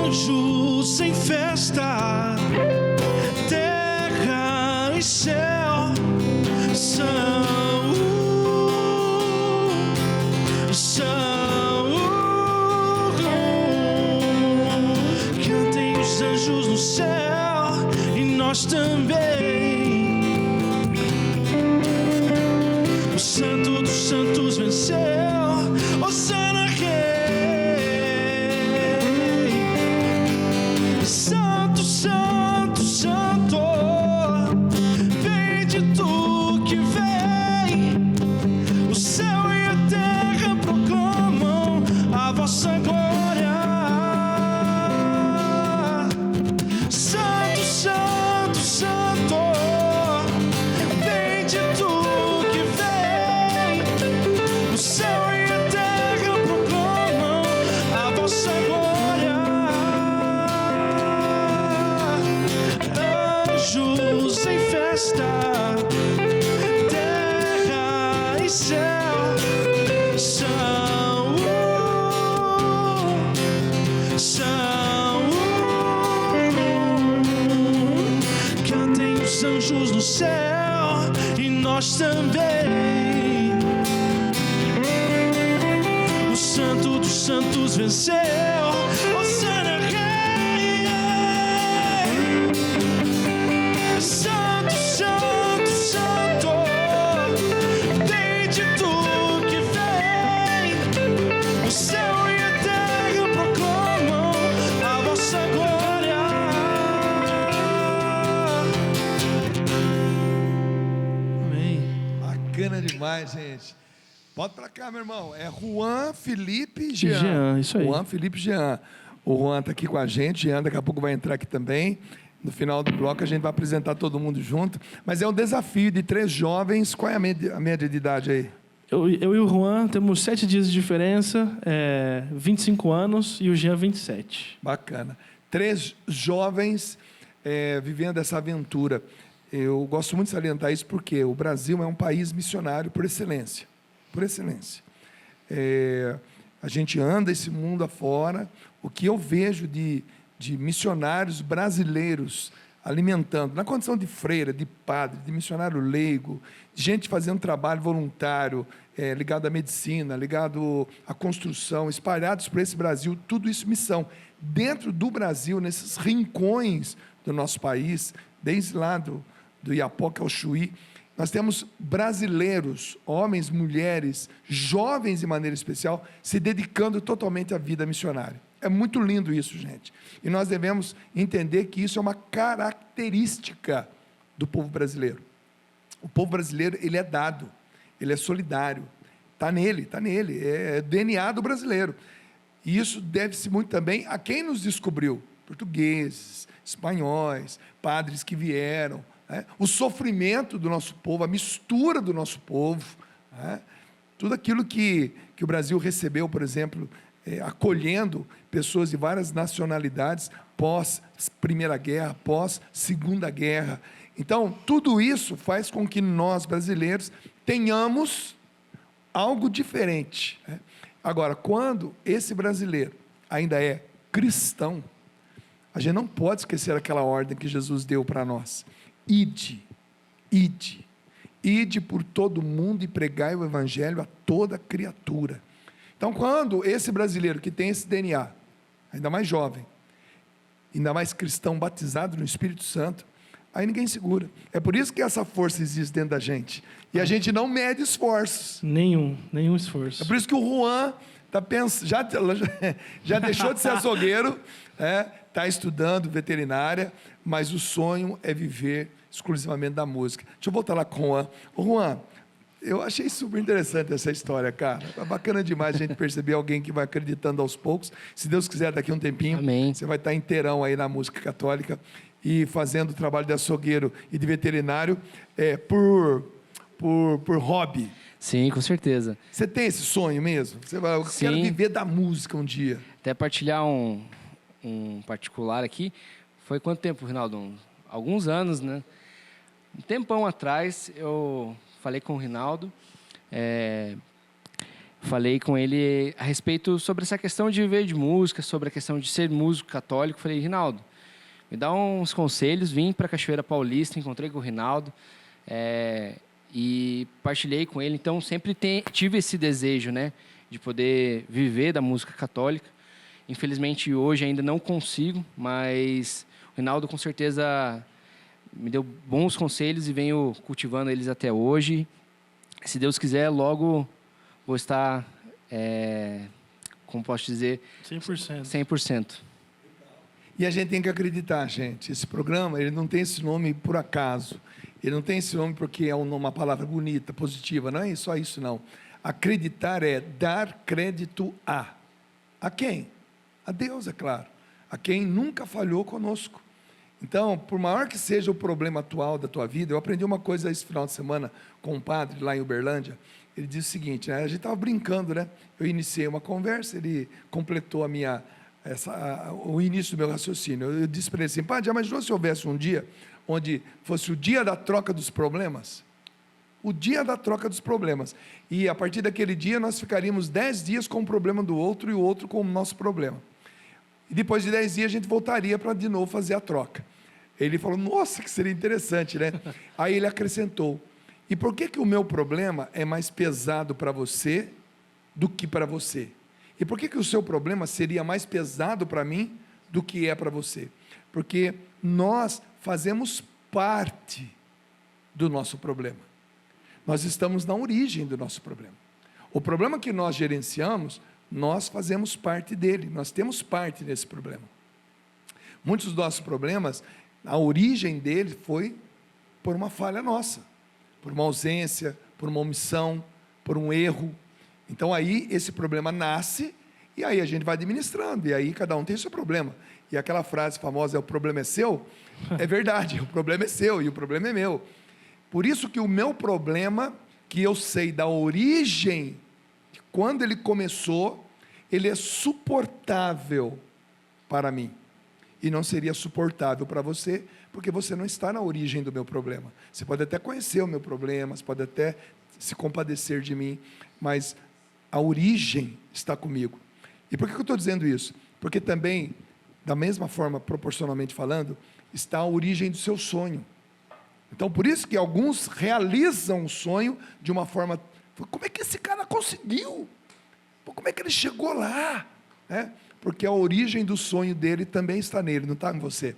Speaker 5: Anjos em festa, terra e céu cantem os anjos no céu e nós também. O Santo dos Santos venceu, Hosana Rei. Santo, Santo, Santo, bendito que vem. O céu e a terra proclamam a vossa glória. Santo, Santo, Santo, bendito que vem. O céu e a terra proclamam a vossa glória. Anjos em festa, terra e céu cantem os anjos no céu e nós também. O Santo dos Santos venceu, Hosana Rei. Santo, Santo, Santo, bendito que vem. O céu e a terra proclamam a vossa glória. Amém.
Speaker 1: Bacana demais, gente. Bota pra cá, meu irmão. É Juan Felipe Jean.
Speaker 3: Jean, isso aí.
Speaker 1: Juan Felipe Jean. O Juan tá aqui com a gente. Jean daqui a pouco vai entrar aqui também. No final do bloco a gente vai apresentar todo mundo junto. Mas é um desafio de 3 jovens. Qual é a média de idade aí?
Speaker 3: Eu e o Juan temos 7 dias de diferença, 25 anos, e o Jean 27.
Speaker 1: Bacana. 3 jovens vivendo essa aventura. Eu gosto muito de salientar isso porque o Brasil é um país missionário por excelência. Por excelência. A gente anda esse mundo afora. O que eu vejo de missionários brasileiros alimentando, na condição de freira, de padre, de missionário leigo, gente fazendo trabalho voluntário, ligado à medicina, ligado à construção, espalhados por esse Brasil, tudo isso missão. Dentro do Brasil, nesses rincões do nosso país, desde lá do Iapoca ao Chuí, nós temos brasileiros, homens, mulheres, jovens de maneira especial, se dedicando totalmente à vida missionária. É muito lindo isso, gente. E nós devemos entender que isso é uma característica do povo brasileiro. O povo brasileiro, ele é dado, ele é solidário. Está nele, é DNA do brasileiro. E isso deve-se muito também a quem nos descobriu. Portugueses, espanhóis, padres que vieram. O sofrimento do nosso povo, a mistura do nosso povo, né? Tudo aquilo que o Brasil recebeu, por exemplo, acolhendo pessoas de várias nacionalidades pós Primeira Guerra, pós Segunda Guerra. Então, tudo isso faz com que nós, brasileiros, tenhamos algo diferente, né? Agora, quando esse brasileiro ainda é cristão, a gente não pode esquecer aquela ordem que Jesus deu para nós: ide por todo mundo e pregai o evangelho a toda criatura. Então, quando esse brasileiro que tem esse DNA, ainda mais jovem, ainda mais cristão, batizado no Espírito Santo, aí ninguém segura. É por isso que essa força existe dentro da gente, e a gente não mede esforços.
Speaker 3: Nenhum esforço.
Speaker 1: É por isso que o Juan já deixou de ser açougueiro, está estudando veterinária, mas o sonho é viver exclusivamente da música. Deixa eu voltar lá com o Juan. Ô Juan, eu achei super interessante essa história, cara. É bacana demais a gente perceber alguém que vai acreditando aos poucos. Se Deus quiser, daqui a um tempinho,
Speaker 4: Amém.
Speaker 1: Você vai estar inteirão aí na música católica e fazendo o trabalho de açougueiro e de veterinário por hobby.
Speaker 4: Sim, com certeza.
Speaker 1: Você tem esse sonho mesmo? Você vai, eu quero
Speaker 4: Sim.
Speaker 1: viver da música um dia.
Speaker 4: Até partilhar um particular aqui. Foi quanto tempo, Rinaldo? Alguns anos, né? Um tempão atrás, eu falei com o Rinaldo, falei com ele a respeito sobre essa questão de viver de música, sobre a questão de ser músico católico. Falei, Rinaldo, me dá uns conselhos. Vim para Cachoeira Paulista, encontrei com o Rinaldo e partilhei com ele. Então, sempre tive esse desejo, né, de poder viver da música católica. Infelizmente, hoje ainda não consigo, mas o Rinaldo, com certeza, me deu bons conselhos e venho cultivando eles até hoje. Se Deus quiser, logo vou estar, como posso dizer?
Speaker 3: 100%.
Speaker 4: 100%.
Speaker 1: E a gente tem que acreditar, gente. Esse programa, ele não tem esse nome por acaso. Ele não tem esse nome porque é uma palavra bonita, positiva. Não é só isso, não. Acreditar é dar crédito a. A quem? A Deus, é claro. A quem nunca falhou conosco. Então, por maior que seja o problema atual da tua vida, eu aprendi uma coisa esse final de semana com um padre lá em Uberlândia. Ele disse o seguinte, né? A gente estava brincando, né? Eu iniciei uma conversa, ele completou o início do meu raciocínio. Eu disse para ele assim, padre, já imaginou se houvesse um dia onde fosse o dia da troca dos problemas? O dia da troca dos problemas. E a partir daquele dia nós ficaríamos 10 dias com o problema do outro e o outro com o nosso problema. E depois de 10 dias a gente voltaria para de novo fazer a troca. Ele falou, nossa, que seria interessante, né? Aí ele acrescentou, e por que o meu problema é mais pesado para você do que para você? E por que o seu problema seria mais pesado para mim do que é para você? Porque nós fazemos parte do nosso problema. Nós estamos na origem do nosso problema. O problema que nós gerenciamos, nós fazemos parte dele, nós temos parte nesse problema. Muitos dos nossos problemas, a origem dele foi por uma falha nossa, por uma ausência, por uma omissão, por um erro. Então aí esse problema nasce e aí a gente vai administrando, e aí cada um tem o seu problema. E aquela frase famosa, o problema é seu, é verdade, o problema é seu e o problema é meu. Por isso que o meu problema, que eu sei da origem, quando ele começou, ele é suportável para mim. E não seria suportável para você, porque você não está na origem do meu problema. Você pode até conhecer o meu problema, você pode até se compadecer de mim, mas a origem está comigo. E por que eu estou dizendo isso? Porque também, da mesma forma, proporcionalmente falando, está a origem do seu sonho. Então, por isso que alguns realizam o sonho de uma forma... Como é que esse cara conseguiu? Como é que ele chegou lá? Porque a origem do sonho dele também está nele, não está em você.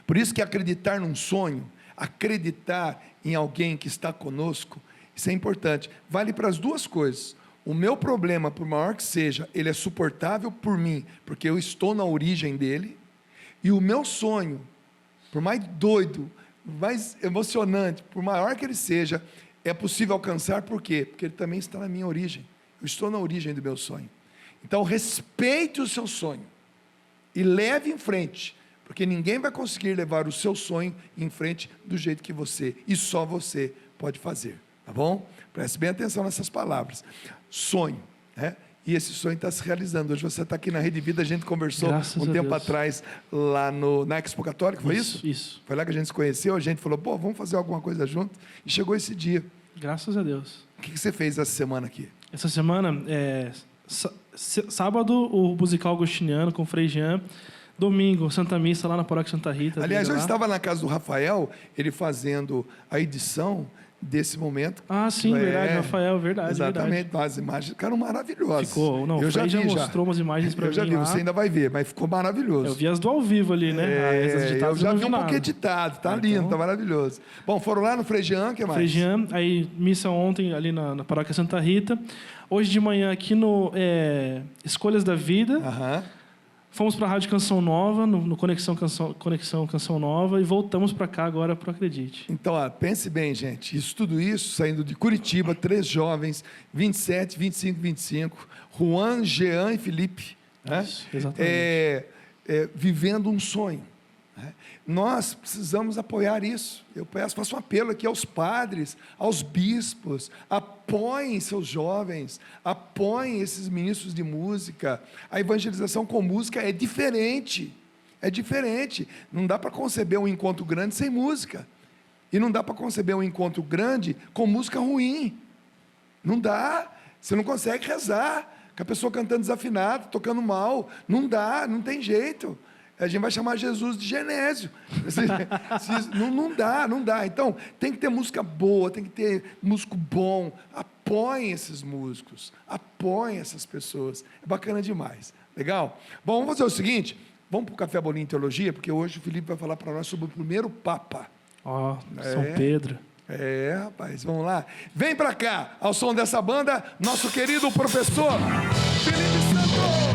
Speaker 1: Por isso que acreditar num sonho, acreditar em alguém que está conosco, isso é importante. Vale para as duas coisas. O meu problema, por maior que seja, ele é suportável por mim, porque eu estou na origem dele. E o meu sonho, por mais doido, mais emocionante, por maior que ele seja, é possível alcançar, por quê? Porque ele também está na minha origem. Eu estou na origem do meu sonho. Então, respeite o seu sonho e leve em frente, porque ninguém vai conseguir levar o seu sonho em frente do jeito que você, e só você, pode fazer. tá bom? Preste bem atenção nessas palavras. Sonho, né? E esse sonho está se realizando. Hoje você está aqui na Rede Vida, a gente conversou um tempo atrás lá na Expo Católica, foi isso?
Speaker 3: Isso.
Speaker 1: Foi lá que a gente se conheceu, a gente falou, vamos fazer alguma coisa junto, e chegou esse dia.
Speaker 3: Graças a Deus.
Speaker 1: O que você fez essa semana aqui?
Speaker 3: Essa semana, sábado, o musical agostiniano com o Frei Jean. Domingo, Santa Missa lá na Paróquia Santa Rita.
Speaker 1: Aliás, eu estava na casa do Rafael, ele fazendo a edição desse momento.
Speaker 3: Ah, sim, verdade, Rafael, verdade.
Speaker 1: Exatamente,
Speaker 3: verdade.
Speaker 1: as imagens ficaram maravilhosas.
Speaker 3: Ficou, não,
Speaker 1: eu já vi,
Speaker 3: já mostrou umas imagens para mim.
Speaker 1: Eu já vi,
Speaker 3: lá.
Speaker 1: Você ainda vai ver, mas ficou maravilhoso.
Speaker 3: Eu vi as do ao vivo ali, né?
Speaker 1: Eu já vi um pouco editado, tá lindo, tá maravilhoso. Bom, foram lá no Frei Jean, o que mais?
Speaker 3: Frei Jean, aí missa ontem ali na Paróquia Santa Rita. Hoje de manhã aqui no Escolhas da Vida. Fomos para a Rádio Canção Nova, no Conexão Canção Nova, e voltamos para cá agora para o Acredite.
Speaker 1: Então, pense bem, gente. Tudo isso saindo de Curitiba, 3 jovens, 27, 25, 25, Juan, Jean e Felipe.
Speaker 3: Isso, exatamente.
Speaker 1: Vivendo um sonho. Nós precisamos apoiar isso. Eu faço um apelo aqui aos padres, aos bispos, apoiem seus jovens, apoiem esses ministros de música. A evangelização com música é diferente, não dá para conceber um encontro grande sem música, e não dá para conceber um encontro grande com música ruim, não dá, você não consegue rezar, com a pessoa cantando desafinado, tocando mal, não dá, não tem jeito. A gente vai chamar Jesus de Genésio. Não dá. Então, tem que ter música boa, tem que ter músico bom. Apoiem esses músicos, apoiem essas pessoas. É bacana demais. Legal? Bom, vamos fazer o seguinte, vamos para o Café Bolinho Teologia, porque hoje o Felipe vai falar para nós sobre o primeiro Papa.
Speaker 3: São Pedro.
Speaker 1: Rapaz, vamos lá. Vem para cá, ao som dessa banda, nosso querido professor Felipe Santos.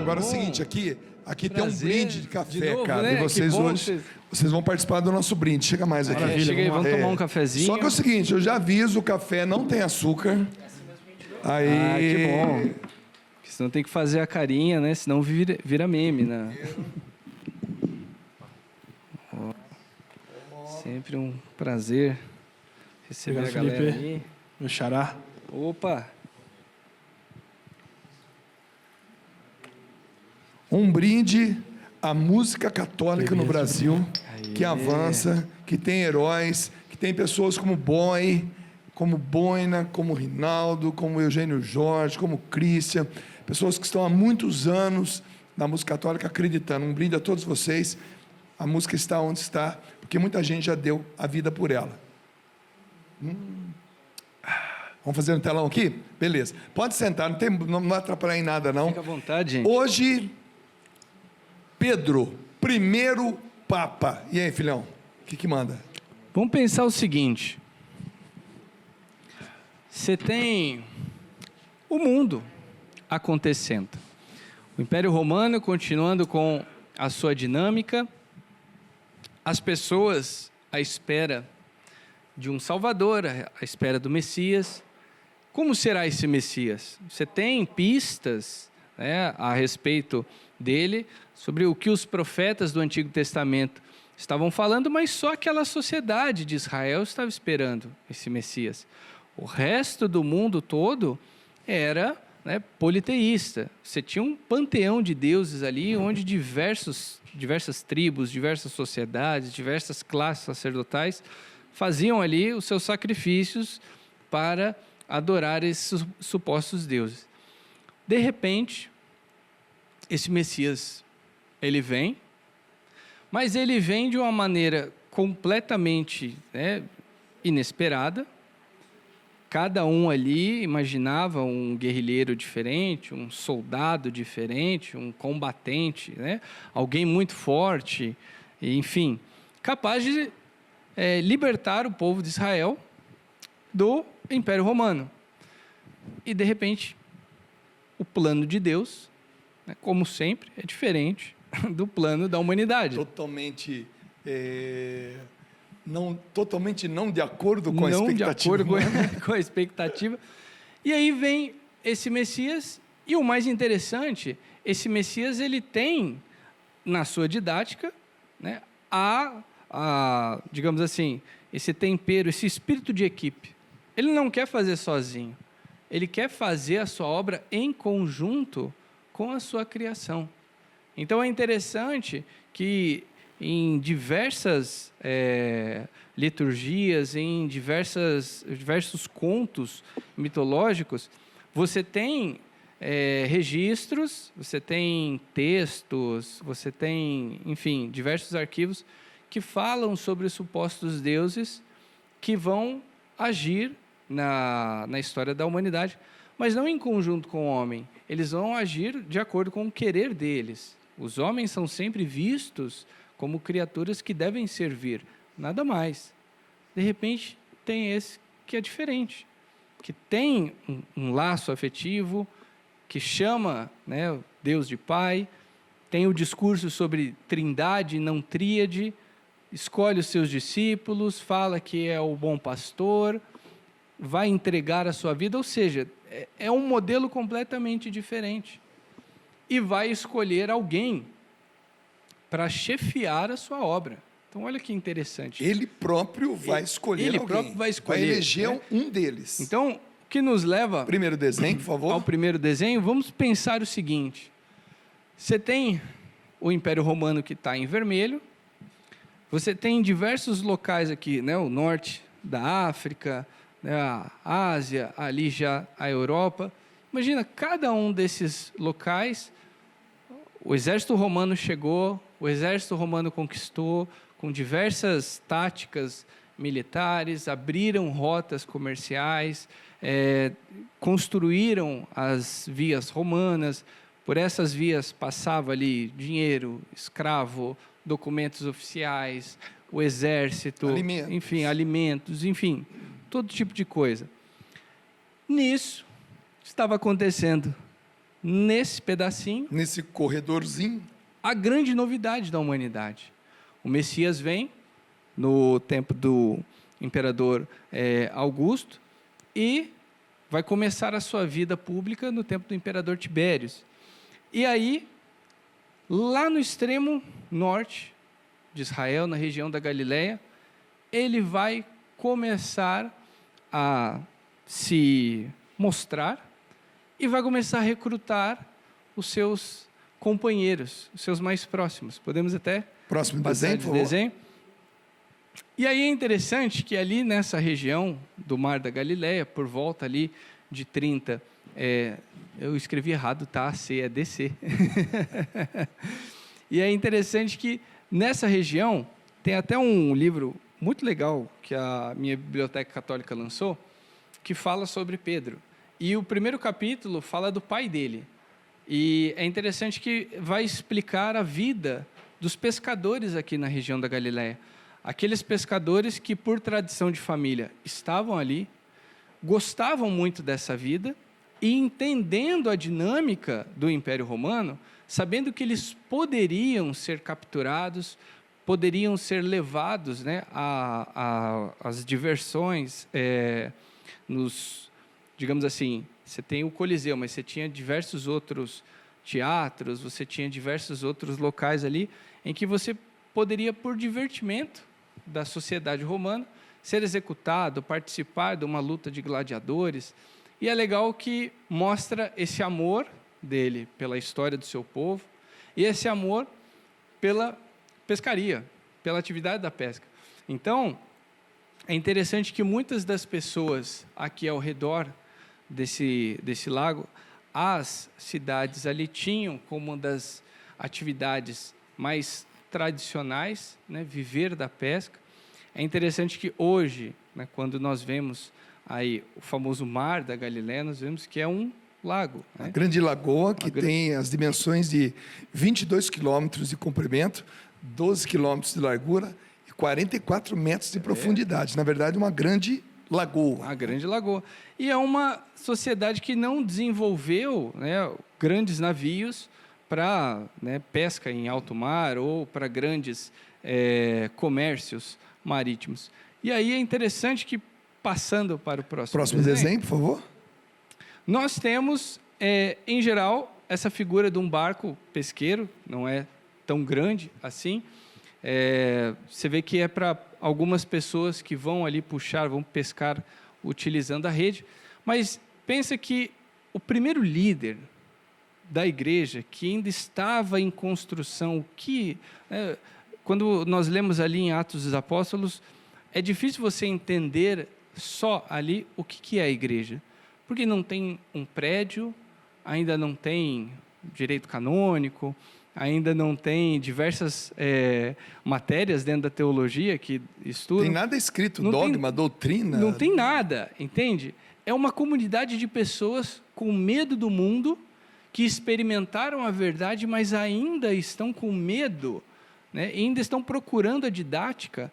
Speaker 1: Agora é o seguinte, aqui tem um brinde de café, de novo, cara. Né? E vocês hoje vocês vão participar do nosso brinde. Chega mais aqui.
Speaker 4: Chega aí, vamos tomar um cafezinho.
Speaker 1: Só que é o seguinte, eu já aviso, o café não tem açúcar. Aí.
Speaker 4: Que bom. Porque senão tem que fazer a carinha, né? Senão vira meme, né? Sempre um prazer receber a galera
Speaker 3: Felipe,
Speaker 4: aí.
Speaker 3: Meu xará.
Speaker 1: Opa! Um brinde à música católica no Brasil, que avança, que tem heróis, que tem pessoas como Boy, como Boina, como Rinaldo, como Eugênio Jorge, como Christian, pessoas que estão há muitos anos na música católica acreditando. Um brinde a todos vocês. A música está onde está, porque muita gente já deu a vida por ela. Vamos fazer um telão aqui? Beleza. Pode sentar, não vai atrapalhar em nada, não.
Speaker 4: Fica à vontade, gente.
Speaker 1: Hoje, Pedro, primeiro Papa. E aí, filhão? O que manda?
Speaker 4: Vamos pensar o seguinte. Você tem o mundo acontecendo. O Império Romano continuando com a sua dinâmica. As pessoas à espera de um Salvador, à espera do Messias. Como será esse Messias? Você tem pistas, né, a respeito dele, sobre o que os profetas do Antigo Testamento estavam falando, mas só aquela sociedade de Israel estava esperando esse Messias. O resto do mundo todo era, né, politeísta. Você tinha um panteão de deuses ali, onde diversas tribos, diversas sociedades, diversas classes sacerdotais faziam ali os seus sacrifícios para adorar esses supostos deuses. De repente, esse Messias, ele vem, mas ele vem de uma maneira completamente, né, inesperada. Cada um ali imaginava um guerrilheiro diferente, um soldado diferente, um combatente, né, alguém muito forte, enfim, capaz de libertar o povo de Israel do Império Romano. E, de repente, o plano de Deus, né, como sempre, é diferente do plano da humanidade.
Speaker 1: Totalmente não de acordo com a expectativa.
Speaker 4: Não de acordo com a expectativa. E aí vem esse Messias, e o mais interessante, esse Messias, ele tem na sua didática, né, digamos assim, esse tempero, esse espírito de equipe. Ele não quer fazer sozinho. Ele quer fazer a sua obra em conjunto com a sua criação. Então, é interessante que em diversas liturgias, em diversos contos mitológicos, você tem registros, você tem textos, você tem, enfim, diversos arquivos que falam sobre os supostos deuses que vão agir na história da humanidade, mas não em conjunto com o homem. Eles vão agir de acordo com o querer deles. Os homens são sempre vistos como criaturas que devem servir, nada mais. De repente, tem esse que é diferente, que tem um laço afetivo, que chama, né, o Deus de Pai, tem o discurso sobre trindade, não tríade, escolhe os seus discípulos, fala que é o bom pastor, vai entregar a sua vida, ou seja, é um modelo completamente diferente. E vai escolher alguém para chefiar a sua obra. Então, olha que interessante.
Speaker 1: Ele próprio vai escolher
Speaker 4: ele
Speaker 1: alguém.
Speaker 4: Próprio vai escolher.
Speaker 1: Vai eleger,
Speaker 4: né,
Speaker 1: um deles.
Speaker 4: Então, o que nos leva...
Speaker 1: Primeiro desenho, por favor.
Speaker 4: Ao primeiro desenho, vamos pensar o seguinte. Você tem o Império Romano que está em vermelho. Você tem diversos locais aqui, né, o norte da África, né, a Ásia, ali já a Europa. Imagina, cada um desses locais, o exército romano chegou, o exército romano conquistou, com diversas táticas militares, abriram rotas comerciais, construíram as vias romanas. Por essas vias passava ali dinheiro, escravo, documentos oficiais, o exército, alimentos, enfim, todo tipo de coisa. Nisso, estava acontecendo, nesse pedacinho,
Speaker 1: nesse corredorzinho,
Speaker 4: a grande novidade da humanidade. O Messias vem no tempo do imperador Augusto e vai começar a sua vida pública no tempo do imperador Tibérios. E aí, lá no extremo norte de Israel, na região da Galileia, ele vai começar a se mostrar e vai começar a recrutar os seus companheiros, os seus mais próximos. Podemos até...
Speaker 1: Próximo desenho, por favor.
Speaker 4: Desenho. E aí é interessante que ali nessa região do Mar da Galileia, por volta ali de 30... eu escrevi errado, tá? C é DC. E é interessante que nessa região tem até um livro muito legal que a minha biblioteca católica lançou, que fala sobre Pedro. E o primeiro capítulo fala do pai dele. E é interessante que vai explicar a vida dos pescadores aqui na região da Galileia. Aqueles pescadores que, por tradição de família, estavam ali, gostavam muito dessa vida, e entendendo a dinâmica do Império Romano, sabendo que eles poderiam ser capturados, poderiam ser levados, né, às diversões, digamos assim, você tem o Coliseu, mas você tinha diversos outros teatros, você tinha diversos outros locais ali, em que você poderia, por divertimento da sociedade romana, ser executado, participar de uma luta de gladiadores. E é legal que mostra esse amor dele pela história do seu povo e esse amor pela pescaria, pela atividade da pesca. Então, é interessante que muitas das pessoas aqui ao redor desse lago, as cidades ali tinham como uma das atividades mais tradicionais, né, viver da pesca. É interessante que hoje, né, quando nós vemos aí o famoso Mar da Galileia, nós vemos que é um lago. Né?
Speaker 1: A grande lagoa que tem as dimensões de 22 quilômetros de comprimento, 12 quilômetros de largura e 44 metros de profundidade. Na verdade, uma grande lagoa.
Speaker 4: Uma grande lagoa. E é uma sociedade que não desenvolveu, né, grandes navios para, né, pesca em alto mar ou para grandes comércios marítimos. E aí é interessante que, passando para o próximo
Speaker 1: desenho, por favor.
Speaker 4: Nós temos, em geral, essa figura de um barco pesqueiro, não é tão grande assim. Você vê que é para algumas pessoas que vão ali vão pescar utilizando a rede. Mas pensa que o primeiro líder da igreja, que ainda estava em construção, quando nós lemos ali em Atos dos Apóstolos, é difícil você entender só ali o que é a igreja, porque não tem um prédio, ainda não tem direito canônico, ainda não tem diversas matérias dentro da teologia que estudam.
Speaker 2: Tem nada escrito, dogma, doutrina.
Speaker 4: Não tem nada, entende? É uma comunidade de pessoas com medo do mundo, que experimentaram a verdade, mas ainda estão com medo, né? E ainda estão procurando a didática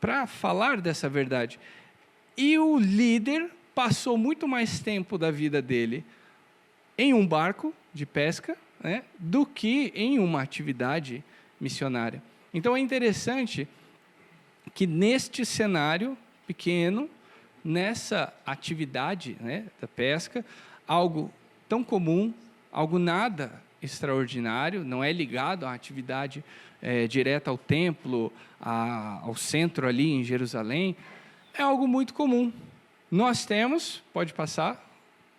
Speaker 4: para falar dessa verdade. E o líder passou muito mais tempo da vida dele em um barco de pesca, né, do que em uma atividade missionária. Então é interessante que neste cenário pequeno, nessa atividade, né, da pesca, algo tão comum, algo nada extraordinário, não é ligado à atividade direta ao templo, ao centro ali em Jerusalém, é algo muito comum. Nós temos, pode passar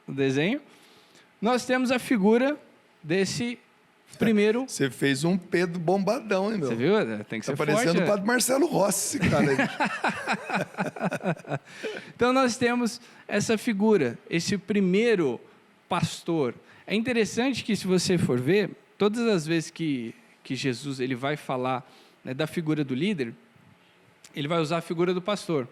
Speaker 4: o desenho, nós temos a figura desse primeiro...
Speaker 2: Você fez um Pedro bombadão, hein, meu?
Speaker 4: Você viu? Tem que ser forte.
Speaker 2: Tá parecendo o padre Marcelo Rossi, esse cara aí.
Speaker 4: Então, nós temos essa figura, esse primeiro pastor. É interessante que, se você for ver, todas as vezes que Jesus ele vai falar, né, da figura do líder, ele vai usar a figura do pastor.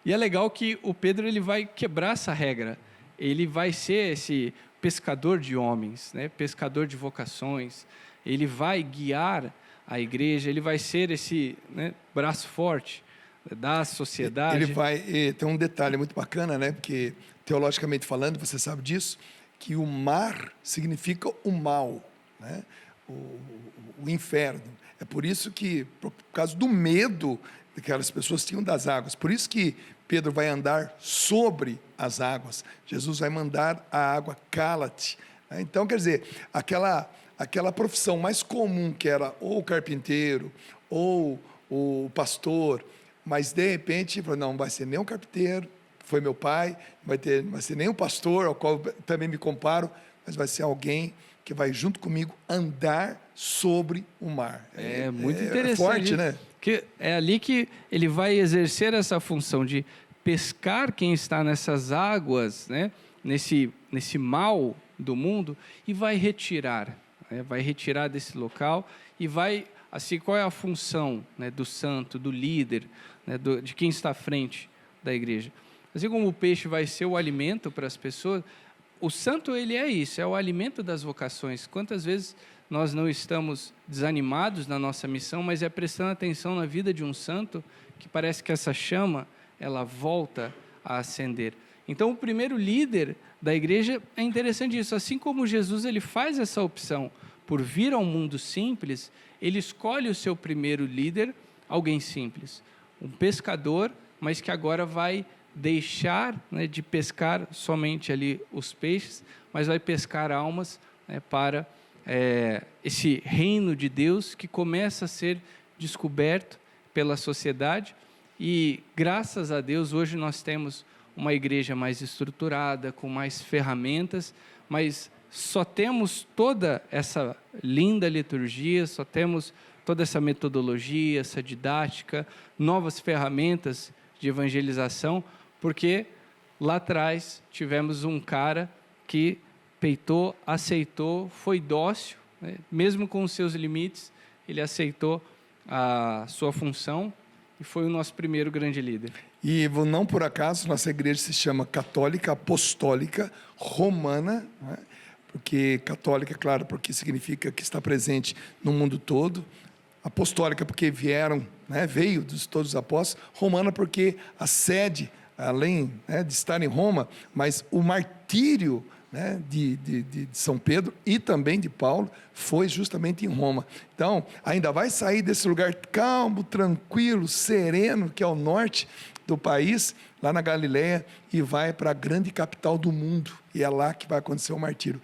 Speaker 4: E é legal que o Pedro ele vai quebrar essa regra. Ele vai ser esse pescador de homens, né? Pescador de vocações. Ele vai guiar a igreja, ele vai ser esse, né, braço forte da sociedade.
Speaker 2: Ele vai... Tem um detalhe muito bacana, né? Porque, teologicamente falando, você sabe disso, que o mar significa o mal, né? O inferno. É por isso que, por causa do medo que aquelas pessoas tinham das águas, por isso que Pedro vai andar sobre as águas. Jesus vai mandar a água, cala-te. Então, quer dizer, aquela profissão mais comum, que era ou o carpinteiro, ou o pastor, mas de repente, não vai ser nem um carpinteiro, foi meu pai, vai ser nem um pastor, ao qual eu também me comparo, mas vai ser alguém que vai junto comigo andar sobre o mar.
Speaker 4: É muito interessante.
Speaker 2: É forte, né?
Speaker 4: Que é ali que ele vai exercer essa função de pescar quem está nessas águas, né? nesse mal do mundo, e vai retirar, né? Vai retirar desse local e vai, assim, qual é a função, né, do santo, do líder, né, de quem está à frente da igreja. Assim como o peixe vai ser o alimento para as pessoas, o santo ele é isso, é o alimento das vocações. Quantas vezes nós não estamos desanimados na nossa missão, mas é prestando atenção na vida de um santo que parece que essa chama, ela volta a acender. Então, o primeiro líder da igreja é interessante isso. Assim como Jesus ele faz essa opção por vir ao mundo simples, ele escolhe o seu primeiro líder, alguém simples, um pescador, mas que agora vai deixar, né, de pescar somente ali os peixes, mas vai pescar almas, né, para esse reino de Deus que começa a ser descoberto pela sociedade. E graças a Deus hoje nós temos uma igreja mais estruturada, com mais ferramentas, mas só temos toda essa linda liturgia, só temos toda essa metodologia, essa didática, novas ferramentas de evangelização, porque lá atrás tivemos um cara que peitou, aceitou, foi dócil, né? Mesmo com os seus limites, ele aceitou a sua função e foi o nosso primeiro grande líder.
Speaker 2: E não por acaso nossa igreja se chama Católica Apostólica Romana, né? Porque católica, claro, porque significa que está presente no mundo todo. Apostólica porque veio de todos os apóstolos. Romana porque a sede, além, né, de estar em Roma, mas o martírio, né, de São Pedro e também de Paulo foi justamente em Roma. Então, ainda vai sair desse lugar calmo, tranquilo, sereno, que é o norte do país, lá na Galileia, e vai para a grande capital do mundo. E é lá que vai acontecer o martírio.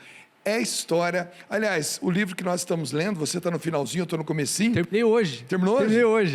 Speaker 1: é história. Aliás, o livro que nós estamos lendo, você está no finalzinho, eu estou no comecinho.
Speaker 4: Terminei hoje.
Speaker 1: Terminou hoje?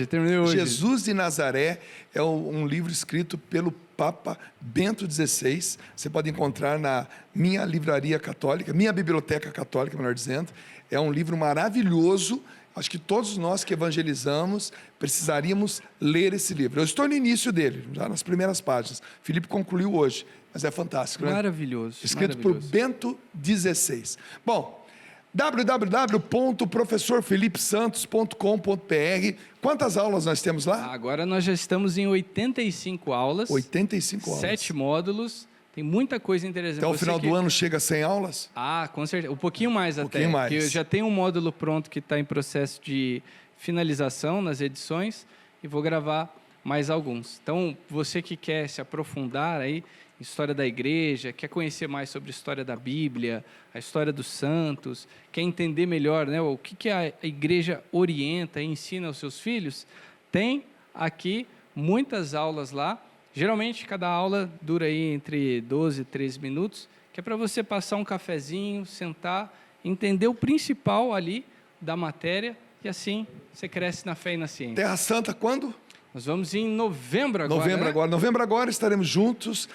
Speaker 4: Terminei hoje.
Speaker 1: Jesus de Nazaré é um livro escrito pelo Papa Bento XVI. Você pode encontrar na minha livraria católica, minha biblioteca católica, melhor dizendo. É um livro maravilhoso. Acho que todos nós que evangelizamos precisaríamos ler esse livro. Eu estou no início dele, já nas primeiras páginas. Felipe concluiu hoje, mas é fantástico, né?
Speaker 4: Maravilhoso.
Speaker 1: Escrito por Bento XVI. Bom, www.professorfelipesantos.com.br. Quantas aulas nós temos lá?
Speaker 4: Agora nós já estamos em 85 aulas.
Speaker 1: 85 aulas.
Speaker 4: 7 módulos. Tem muita coisa interessante.
Speaker 1: Até o final do ano chega a 100 aulas?
Speaker 4: Ah, com certeza. Um pouquinho mais até.
Speaker 1: pouquinho mais.
Speaker 4: Porque eu já tenho um módulo pronto que está em processo de finalização nas edições e vou gravar mais alguns. Então, você que quer se aprofundar aí em história da igreja, quer conhecer mais sobre a história da Bíblia, a história dos santos, quer entender melhor, né, o que a igreja orienta e ensina aos seus filhos, tem aqui muitas aulas lá. Geralmente, cada aula dura aí entre 12 e 13 minutos, que é para você passar um cafezinho, sentar, entender o principal ali da matéria, e assim você cresce na fé e na ciência.
Speaker 1: Terra Santa quando?
Speaker 4: Nós vamos em novembro agora,
Speaker 1: Novembro agora estaremos juntos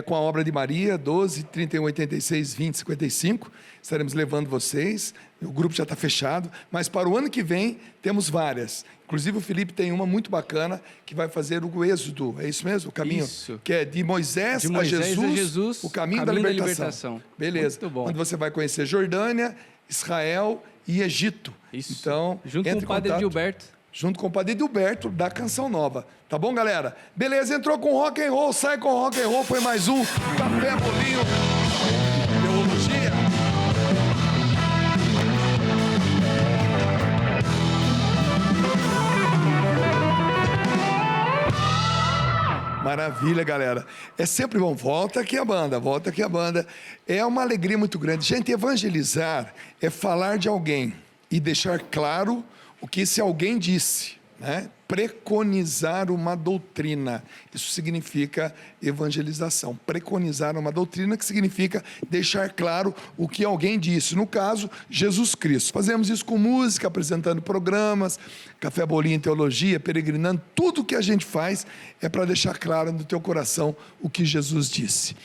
Speaker 1: com a obra de Maria, 12, 31, 86, 20, 55. Estaremos levando vocês, o grupo já está fechado, mas para o ano que vem temos várias. Inclusive o Felipe tem uma muito bacana que vai fazer o êxodo, é isso mesmo? O caminho?
Speaker 4: Isso.
Speaker 1: Que é de Moisés, a Jesus, o caminho da libertação. Beleza.
Speaker 4: Muito bom.
Speaker 1: Onde você vai conhecer Jordânia, Israel e Egito.
Speaker 4: Isso.
Speaker 1: Então,
Speaker 4: junto com o Padre Gilberto.
Speaker 1: Junto com o Padre Gilberto, da Canção Nova. Tá bom, galera? Beleza, entrou com rock and roll, sai com rock and roll, foi mais um Café Bolinho Teologia. Maravilha, galera. É sempre bom. Volta aqui a banda. É uma alegria muito grande. Gente, evangelizar é falar de alguém e deixar claro o que esse alguém disse, né? Preconizar uma doutrina. Isso significa evangelização. Preconizar uma doutrina, que significa deixar claro o que alguém disse. No caso, Jesus Cristo. Fazemos isso com música, apresentando programas, Café Bolinho Teologia, peregrinando. Tudo que a gente faz é para deixar claro no teu coração o que Jesus disse.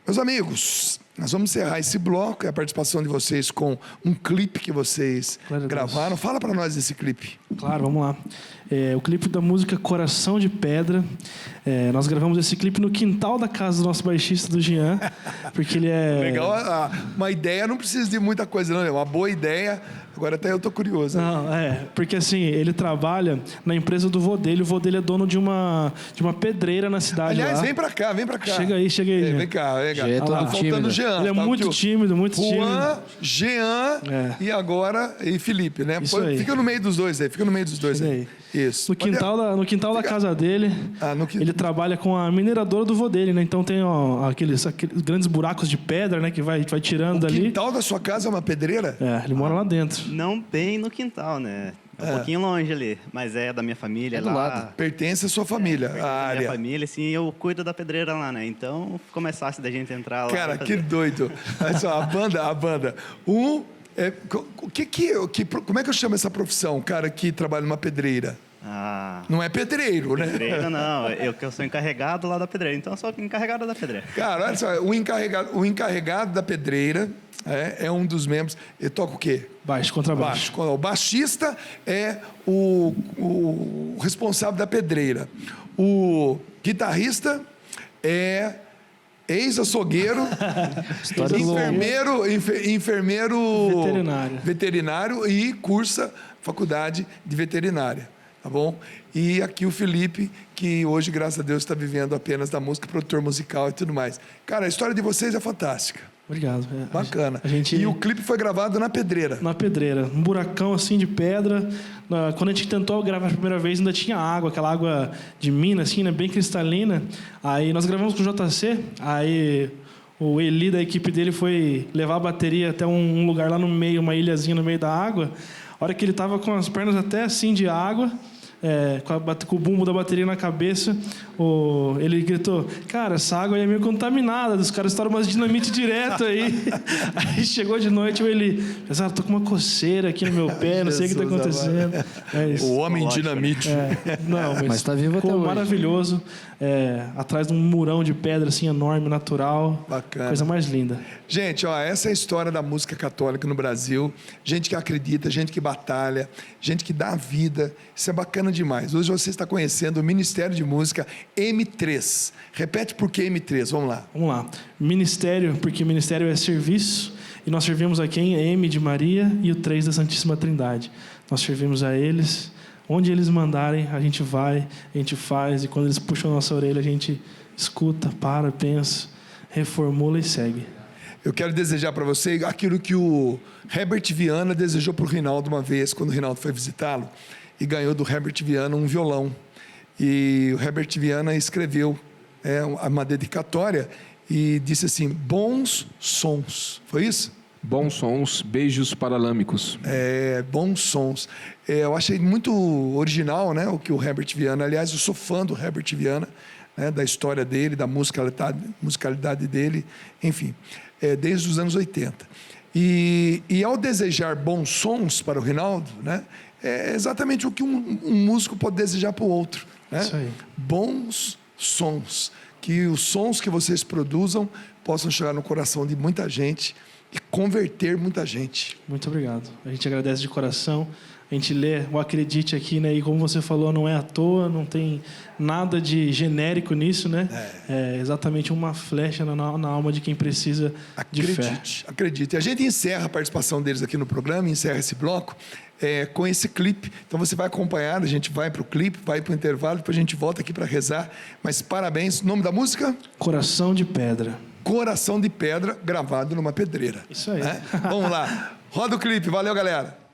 Speaker 1: Meus amigos, nós vamos encerrar esse bloco, a participação de vocês com um clipe que vocês gravaram. Fala para nós desse clipe.
Speaker 3: Claro, vamos lá. O clipe da música Coração de Pedra. Nós gravamos esse clipe no quintal da casa do nosso baixista, do Jean, porque ele é...
Speaker 1: Legal, uma ideia não precisa de muita coisa, não. É uma boa ideia. Agora até eu tô curioso.
Speaker 3: Não, porque assim, ele trabalha na empresa do vô dele. O vô dele é dono de uma pedreira na cidade.
Speaker 1: Aliás,
Speaker 3: lá.
Speaker 1: vem pra cá.
Speaker 3: Chega aí.
Speaker 1: Vem cá.
Speaker 4: Tá
Speaker 1: faltando o Jean.
Speaker 3: Ele é muito tímido,
Speaker 1: Juan, Jean e Felipe, né? Fica no meio dos dois aí. Isso.
Speaker 3: No quintal da casa dele, ele trabalha com a mineradora do vô dele, né? Então tem aqueles grandes buracos de pedra, né? Que vai tirando ali.
Speaker 1: O quintal da sua casa é uma pedreira?
Speaker 3: Ele mora lá dentro.
Speaker 6: Não bem no quintal, né? Um pouquinho longe ali, mas é da minha família.
Speaker 4: Do lado.
Speaker 1: Pertence à sua família, a área.
Speaker 6: Minha família, assim, eu cuido da pedreira lá, né? Então fica mais fácil da gente entrar lá.
Speaker 1: Cara, que doido. Olha só, a banda. Como é que eu chamo essa profissão? O cara que trabalha numa pedreira. Não é pedreiro, né?
Speaker 6: Pedreiro não, eu sou encarregado lá da pedreira, então eu sou encarregado da pedreira.
Speaker 1: Cara, olha só, o encarregado da pedreira é um dos membros. Ele toca o quê?
Speaker 3: Baixo, contrabaixo.
Speaker 1: O baixista é o responsável da pedreira. O guitarrista é ex-açougueiro, enfermeiro veterinário e cursa faculdade de veterinária. Tá bom? E aqui o Felipe, que hoje, graças a Deus, está vivendo apenas da música, produtor musical e tudo mais. Cara, a história de vocês é fantástica.
Speaker 3: Obrigado.
Speaker 1: Bacana. E o clipe foi gravado na pedreira.
Speaker 3: Na pedreira. Um buracão assim de pedra. Quando a gente tentou gravar a primeira vez, ainda tinha água, aquela água de mina, assim, né? Bem cristalina. Aí nós gravamos com o JC, aí o Eli da equipe dele foi levar a bateria até um lugar lá no meio, uma ilhazinha no meio da água. A hora que ele estava com as pernas até assim de água, com o bumbo da bateria na cabeça, ele gritou: cara, essa água aí é meio contaminada, os caras estouram umas dinamite direto aí. Aí chegou de noite, ele pensava: tô com uma coceira aqui no meu pé, não sei o que está acontecendo.
Speaker 2: O homem dinamite.
Speaker 3: Não,
Speaker 4: Mas tá vivo até
Speaker 3: ficou
Speaker 4: hoje.
Speaker 3: maravilhoso, atrás de um murão de pedra assim enorme, natural.
Speaker 2: Bacana.
Speaker 3: Coisa mais linda.
Speaker 2: Gente, essa é a história da música católica no Brasil. Gente que acredita, gente que batalha, gente que dá a vida. Isso é bacana demais. Hoje você está conhecendo o Ministério de Música M3. Repete por que M3, vamos lá.
Speaker 3: Vamos lá. Ministério, porque ministério é serviço, e nós servimos a quem? M de Maria e o 3 da Santíssima Trindade. Nós servimos a eles. Onde eles mandarem, a gente vai, a gente faz, e quando eles puxam a nossa orelha, a gente escuta, para, pensa, reformula e segue.
Speaker 2: Eu quero desejar para você aquilo que o Herbert Viana desejou para o Rinaldo uma vez, quando o Rinaldo foi visitá-lo, e ganhou do Herbert Viana um violão. E o Herbert Viana escreveu uma dedicatória e disse assim: bons sons. Foi isso?
Speaker 7: Bons sons, beijos paralâmicos.
Speaker 2: Bons sons. Eu achei muito original, né, o que o Herbert Viana... Aliás, eu sou fã do Herbert Viana, né, da história dele, da musicalidade dele, enfim, desde os anos 80. E ao desejar bons sons para o Rinaldo, né, é exatamente o que um músico pode desejar para o outro. Né?
Speaker 3: Isso aí.
Speaker 2: Bons sons. Que os sons que vocês produzam possam chegar no coração de muita gente e converter muita gente.
Speaker 3: Muito obrigado. A gente agradece de coração. A gente lê o Acredite aqui, né? E como você falou, não é à toa, não tem nada de genérico nisso, né? É exatamente uma flecha na alma de quem precisa de fé.
Speaker 2: Acredite. A gente encerra a participação deles aqui no programa, encerra esse bloco com esse clipe. Então você vai acompanhar, a gente vai para o clipe, vai para o intervalo, depois a gente volta aqui para rezar. Mas parabéns. O nome da música?
Speaker 3: Coração de Pedra.
Speaker 2: Coração de Pedra, gravado numa pedreira.
Speaker 3: Isso aí.
Speaker 2: Né? Vamos lá. Roda o clipe. Valeu, galera.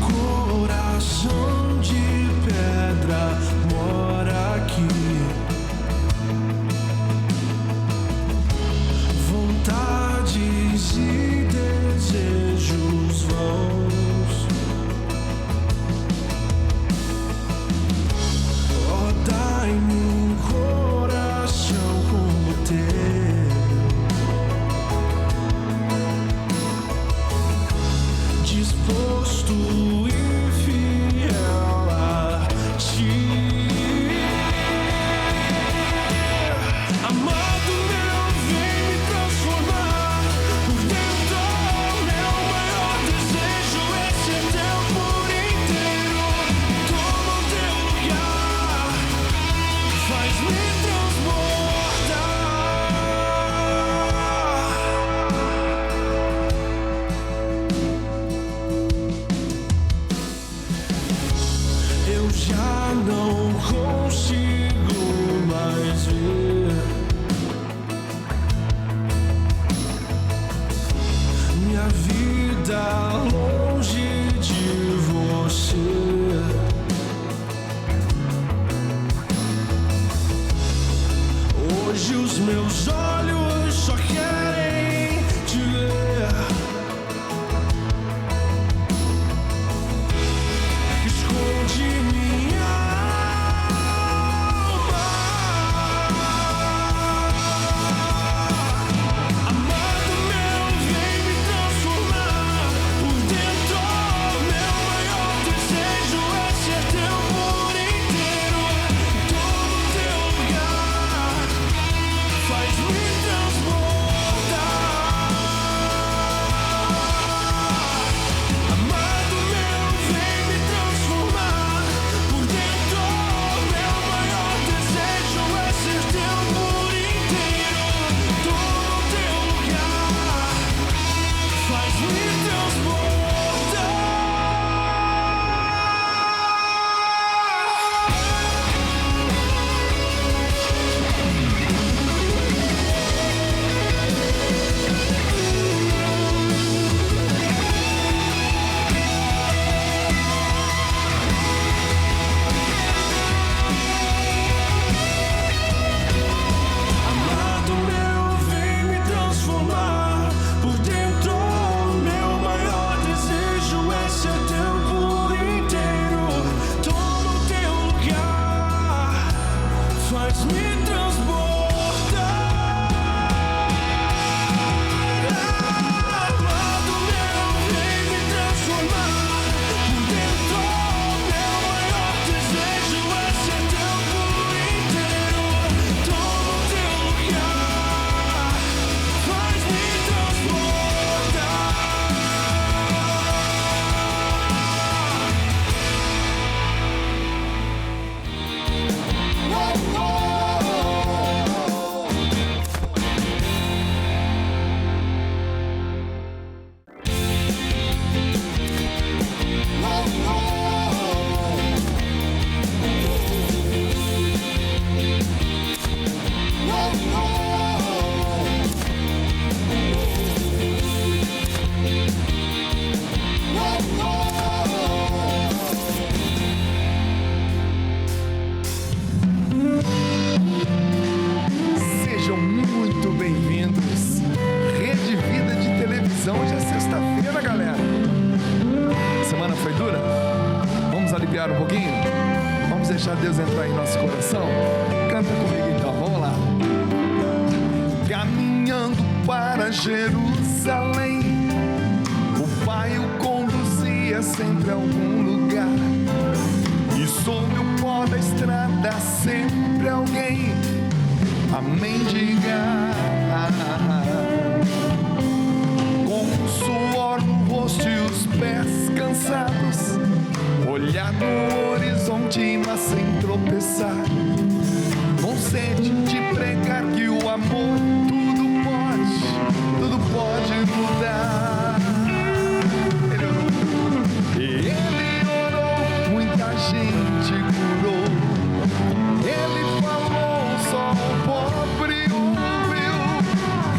Speaker 5: Coração de pedra mora aqui. Vontades e desejos vãos. Oh, dai-me um coração como o teu, disposto e fiel a ti. Amado meu, vem me transformar por dentro. Meu maior desejo é ser teu por inteiro. Toma o teu lugar, faz-me transbordar. Eu já não consigo mais ver minha vida longe de você. Hoje os meus olhos só querem te ver. Esconde minha alma. Amado meu, vem me transformar por dentro.
Speaker 1: aliviar um pouquinho? Vamos deixar Deus entrar em nosso coração? Canta comigo então, vamos lá. Caminhando para Jerusalém, o Pai o conduzia sempre a algum lugar, e sobre o pó da estrada sempre alguém a mendigar. Com o suor no rosto e os pés cansados, olhar no horizonte mas sem tropeçar, com sede de pregar que o amor tudo pode mudar. Ele orou, muita gente curou. Ele falou, só o pobre ouviu.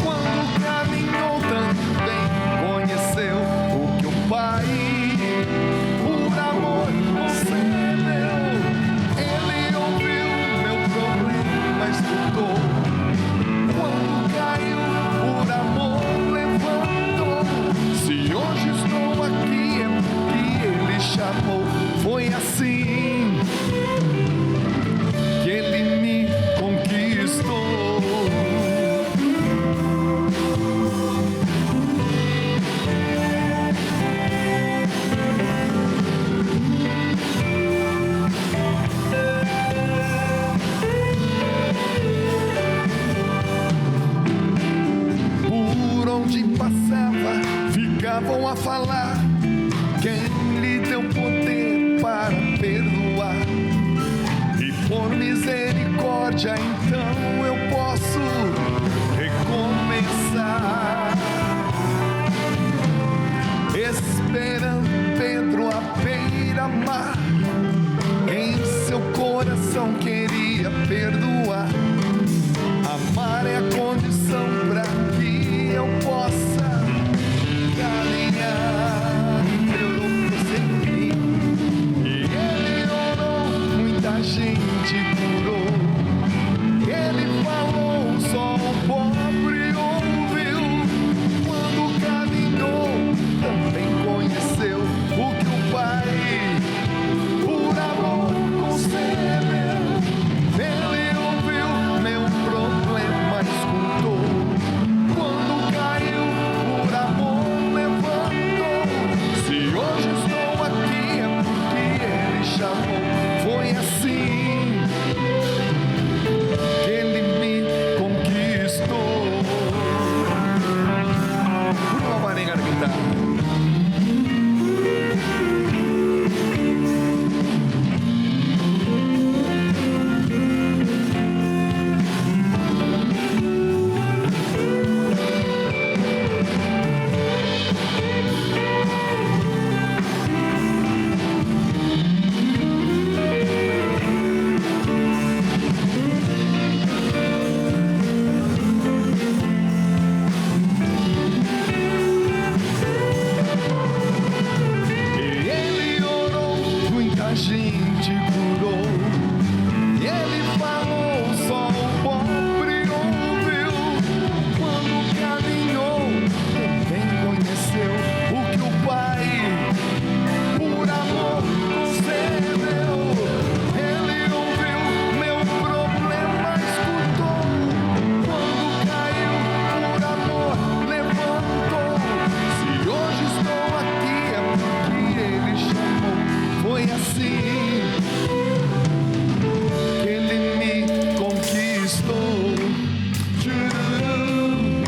Speaker 1: Quando caminhou, também conheceu o que o Pai, por amor, concedeu. Ele ouviu meu problema, escutou. Quando caiu, por amor, levantou. Se hoje estou aqui, é porque Ele chamou. Foi assim que Ele me conquistou. Por onde passava, ficavam a falar quem lhe deu poder para perdoar. E por misericórdia então eu posso recomeçar. Esperando Pedro à beira-mar, em seu coração queria perdoar. Amar é a condição para que eu possa caminhar. Eu prossegui e Ele orou, muita gente curou. Ele falou, só o pobre ouviu. Quando caminhou, também conheceu o que o Pai, por amor, concedeu. Ele ouviu meu problema, escutou. Quando caiu, por amor, levantou. Se hoje estou aqui, é porque Ele chamou. Foi assim que Ele me conquistou. Uma marinha na guitarra. Ele orou, muita gente curou. Ele falou, só o pobre ouviu. Quando caminhou, também conheceu o que o Pai, por amor, concedeu. Ele ouviu meu problema, escutou. Quando caiu, por amor, levantou. Se hoje estou aqui, é porque Ele chamou. Foi assim que Ele me conquistou. Tchururu,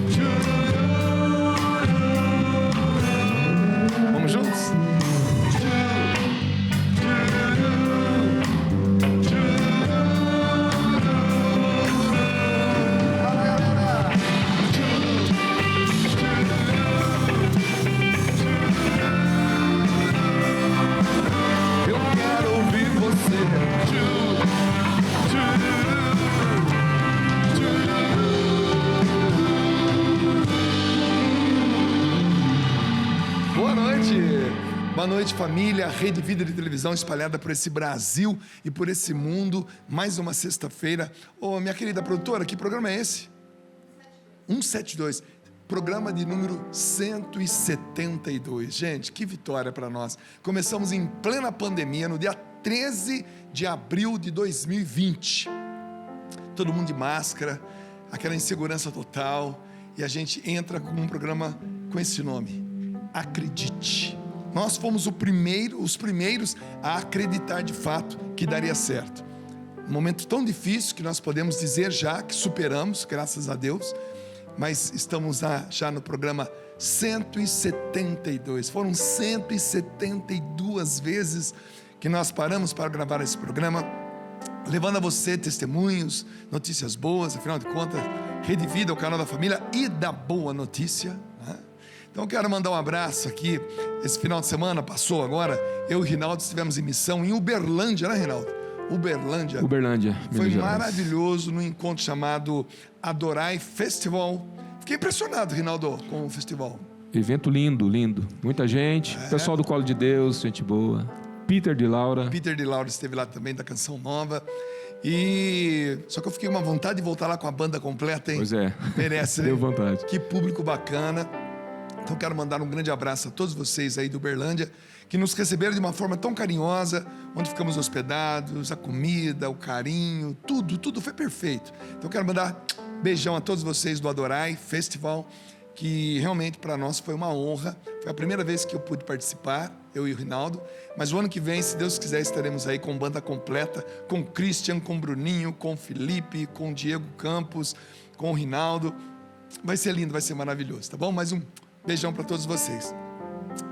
Speaker 1: tchururu. Vamos juntos? Fala, galera! Eu quero ouvir você. Boa noite. Boa noite, família. Rede Vida de Televisão espalhada por esse Brasil e por esse mundo. Mais uma sexta-feira. Ô, minha querida produtora, que programa é esse? 172. Programa de número 172. Gente, que vitória para nós. Começamos em plena pandemia, no dia 13 de abril de 2020. Todo mundo de máscara, aquela insegurança total. E a gente entra com um programa com esse nome: Acredite. Nós fomos os primeiros a acreditar de fato que daria certo. Um momento tão difícil que nós podemos dizer já que superamos, graças a Deus. Mas estamos já no programa 172. Foram 172 vezes que nós paramos para gravar esse programa, levando a você testemunhos, notícias boas. Afinal de contas, Rede Vida, o canal da família e da boa notícia, né? Então eu quero mandar um abraço aqui. Esse final de semana passou agora, eu e o Rinaldo estivemos em missão em Uberlândia, né, Rinaldo? Uberlândia, foi maravilhoso, num encontro chamado Adorai Festival. Fiquei impressionado, Rinaldo, com o festival.
Speaker 2: Evento lindo, lindo. Muita gente, pessoal do Colo de Deus, gente boa. Peter de Laura esteve lá também, da Canção Nova. E só que eu fiquei com uma vontade de voltar lá com a banda completa, hein? Pois é.
Speaker 1: Merece, né?
Speaker 2: Deu vontade.
Speaker 1: Que público bacana. Então quero mandar um grande abraço a todos vocês aí do Uberlândia, que nos receberam de uma forma tão carinhosa, onde ficamos hospedados, a comida, o carinho, tudo foi perfeito. Então quero mandar beijão a todos vocês do Adorai Festival, que realmente para nós foi uma honra. Foi a primeira vez que eu pude participar, eu e o Rinaldo, mas o ano que vem, se Deus quiser, estaremos aí com banda completa, com o Christian, com o Bruninho, com o Felipe, com o Diego Campos, com o Rinaldo. Vai ser lindo, vai ser maravilhoso, tá bom? Mais um beijão para todos vocês.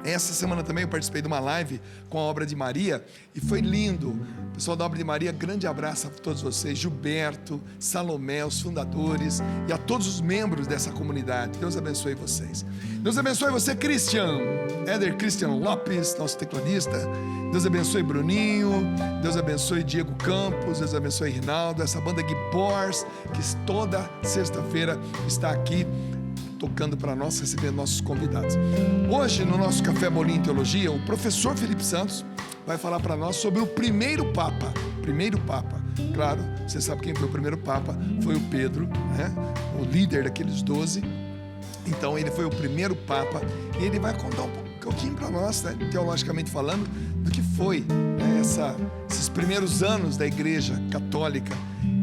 Speaker 1: Essa semana também eu participei de uma live com a Obra de Maria e foi lindo. Pessoal da Obra de Maria, grande abraço a todos vocês, Gilberto, Salomé, os fundadores e a todos os membros dessa comunidade. Deus abençoe vocês. Deus abençoe você, Christian, Éder Christian Lopes, nosso tecladista. Deus abençoe Bruninho, Deus abençoe Diego Campos, Deus abençoe Rinaldo, essa banda Guipors, que toda sexta-feira está aqui tocando para nós, recebendo nossos convidados. Hoje, no nosso Café Bolinho Teologia, o professor Felipe Santos vai falar para nós sobre o primeiro Papa. Claro, você sabe quem foi o primeiro Papa? Foi o Pedro, né? O líder daqueles 12. Então, ele foi o primeiro Papa e ele vai contar um pouquinho para nós, né? Teologicamente falando, do que foi, né? Esses primeiros anos da Igreja Católica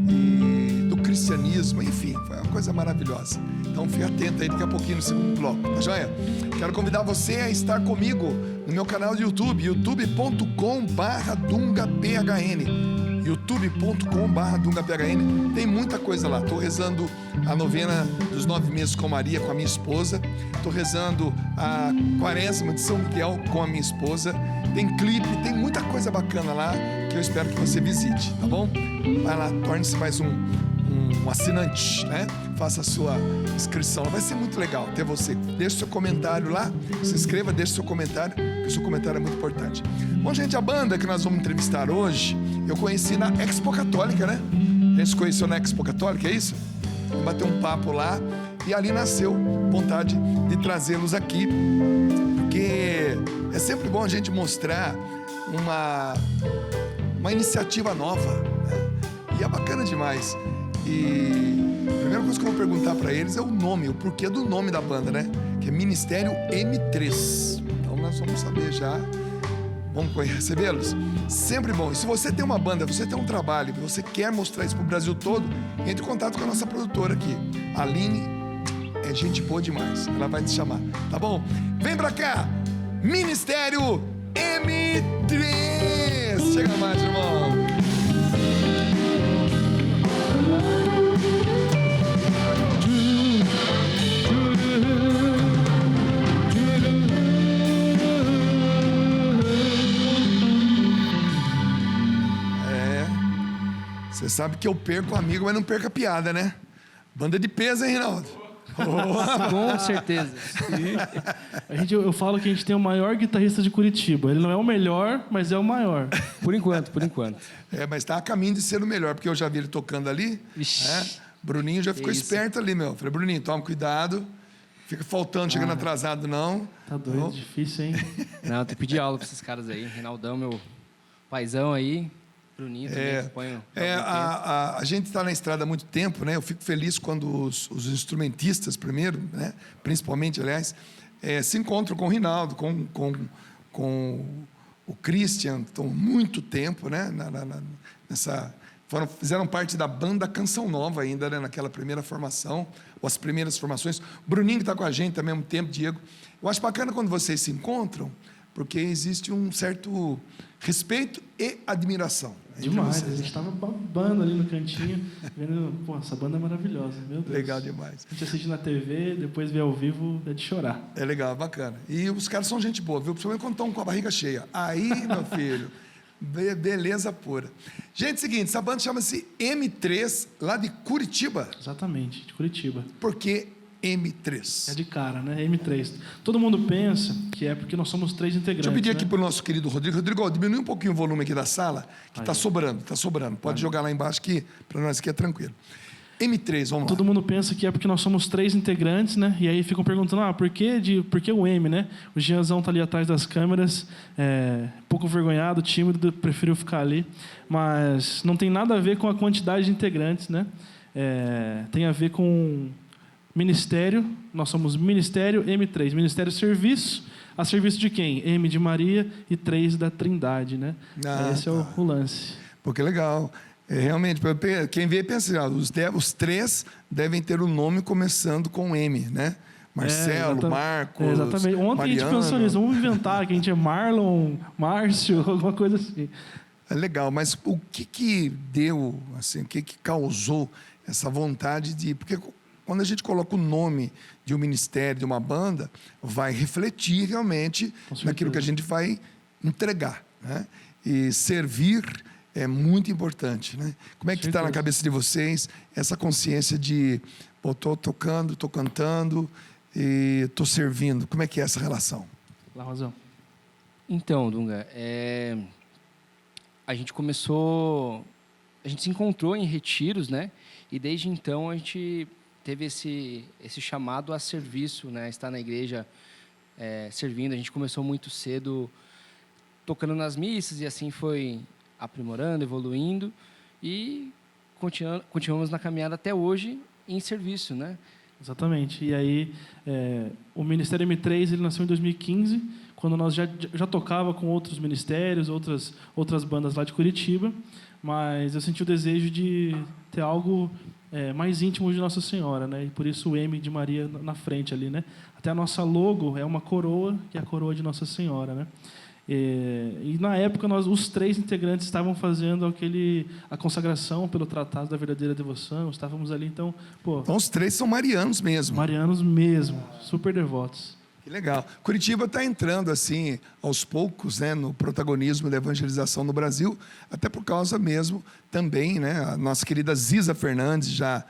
Speaker 1: e do cristianismo, enfim, foi uma coisa maravilhosa. Então fique atento aí daqui a pouquinho no segundo bloco, tá joia? Quero convidar você a estar comigo no meu canal de YouTube, youtube.com/DungaPHN, youtube.com/DungaPHN. Tem muita coisa lá. Estou rezando a novena dos 9 meses com Maria, com a minha esposa. Estou rezando a quaresma de São Miguel com a minha esposa. Tem clipe, tem muita coisa bacana lá que eu espero que você visite, tá bom? Vai lá, torne-se mais um assinante, né? Faça a sua inscrição, vai ser muito legal ter você. Deixe seu comentário lá, se inscreva, deixe seu comentário, porque o seu comentário é muito importante. Bom, gente, a banda que nós vamos entrevistar hoje, eu conheci na Expo Católica, né? A gente se conheceu na Expo Católica, é isso? Bateu um papo lá e ali nasceu vontade de trazê-los aqui, porque é sempre bom a gente mostrar uma iniciativa nova, né? E é bacana demais. E a primeira coisa que eu vou perguntar para eles é o nome, o porquê do nome da banda, né? Que é Ministério M3. Então nós vamos saber já. Vamos recebê-los? Sempre bom. E se você tem uma banda, você tem um trabalho, você quer mostrar isso para o Brasil todo, entre em contato com a nossa produtora aqui. A Aline é gente boa demais. Ela vai te chamar, tá bom? Vem pra cá! Ministério M3! Chega mais, irmão! Você sabe que eu perco amigo, mas não perco a piada, né? Banda de peso, hein, Rinaldo?
Speaker 4: Com certeza.
Speaker 3: Eu falo que a gente tem o maior guitarrista de Curitiba. Ele não é o melhor, mas é o maior.
Speaker 4: Por enquanto.
Speaker 1: Mas tá a caminho de ser o melhor, porque eu já vi ele tocando ali. Né? Bruninho já ficou esperto ali, meu. Falei, Bruninho, toma cuidado. Fica faltando, chegando atrasado, não.
Speaker 3: Tá doido, difícil, hein?
Speaker 4: Não, tem que pedir aula pra esses caras aí. Reinaldão, meu paizão aí. Bruninho também acompanho.
Speaker 1: A gente está na estrada há muito tempo, né? Eu fico feliz quando os instrumentistas, primeiro, né? Principalmente, aliás, se encontram com o Rinaldo, com o Christian, estão muito tempo, né? Fizeram parte da banda Canção Nova ainda, né? Naquela primeira formação, ou as primeiras formações. O Bruninho que está com a gente também há muito tempo, Diego. Eu acho bacana quando vocês se encontram, porque existe um certo respeito e admiração.
Speaker 3: Demais, a gente estava babando ali no cantinho, vendo, pô, essa banda é maravilhosa, meu Deus.
Speaker 1: Legal demais.
Speaker 3: A gente assiste na TV, depois vê ao vivo, é de chorar.
Speaker 1: É legal, bacana. E os caras são gente boa, viu? Principalmente quando estão com a barriga cheia. Aí, meu filho, beleza pura. Gente, seguinte, essa banda chama-se M3, lá de Curitiba.
Speaker 3: Exatamente, de Curitiba.
Speaker 1: Por que M3?
Speaker 3: É de cara, né? M3. Todo mundo pensa que é porque nós somos 3 integrantes.
Speaker 1: Deixa eu pedir
Speaker 3: né?
Speaker 1: aqui para o nosso querido Rodrigo. Rodrigo, diminui um pouquinho o volume aqui da sala, que está
Speaker 3: Aí.
Speaker 1: sobrando, está sobrando. Pode jogar lá embaixo que para nós aqui é tranquilo. M3, vamos lá.
Speaker 3: Todo mundo pensa que é porque nós somos 3 integrantes, né? E aí ficam perguntando, por que o M, né? O Gianzão tá ali atrás das câmeras, pouco vergonhado, tímido, preferiu ficar ali. Mas não tem nada a ver com a quantidade de integrantes, né? Tem a ver com ministério. Nós somos Ministério M3. Ministério Serviço. A serviço de quem? M de Maria e 3 da Trindade, né? Esse é o lance.
Speaker 1: Pô, que legal. Realmente, quem vê pensa, os 3 devem ter o nome começando com M, né? Marcelo, Marcos,
Speaker 3: exatamente. Ontem
Speaker 1: Mariano.
Speaker 3: a gente pensou nisso, vamos inventar que a gente é Marlon, Márcio, alguma coisa assim.
Speaker 1: É legal, mas o que deu, assim, o que causou essa vontade de... Porque quando a gente coloca o nome de um ministério, de uma banda, vai refletir realmente naquilo que a gente vai entregar, né? E servir é muito importante, né? Como é que está na cabeça de vocês essa consciência de, estou tocando, estou cantando e estou servindo? Como é que é essa relação?
Speaker 3: Lá, Rosão.
Speaker 4: Então, Dunga, a gente se encontrou em retiros, né? E desde então a gente teve esse chamado a serviço, né? Estar na igreja servindo. A gente começou muito cedo tocando nas missas e assim foi aprimorando, evoluindo e continuamos na caminhada até hoje em serviço, né?
Speaker 3: Exatamente. E aí, o Ministério M3 ele nasceu em 2015, quando nós já tocava com outros ministérios, outras bandas lá de Curitiba, mas eu senti o desejo de ter algo mais íntimo de Nossa Senhora, né? E por isso o M de Maria na frente ali, né? Até a nossa logo é uma coroa, que é a coroa de Nossa Senhora, né? E na época os 3 integrantes estavam fazendo a consagração pelo Tratado da Verdadeira Devoção, estávamos ali, então
Speaker 1: os 3 são marianos mesmo.
Speaker 3: Marianos mesmo, super devotos.
Speaker 1: Que legal. Curitiba está entrando assim aos poucos, né, no protagonismo da evangelização no Brasil, até por causa mesmo também, né, a nossa querida Ziza Fernandes já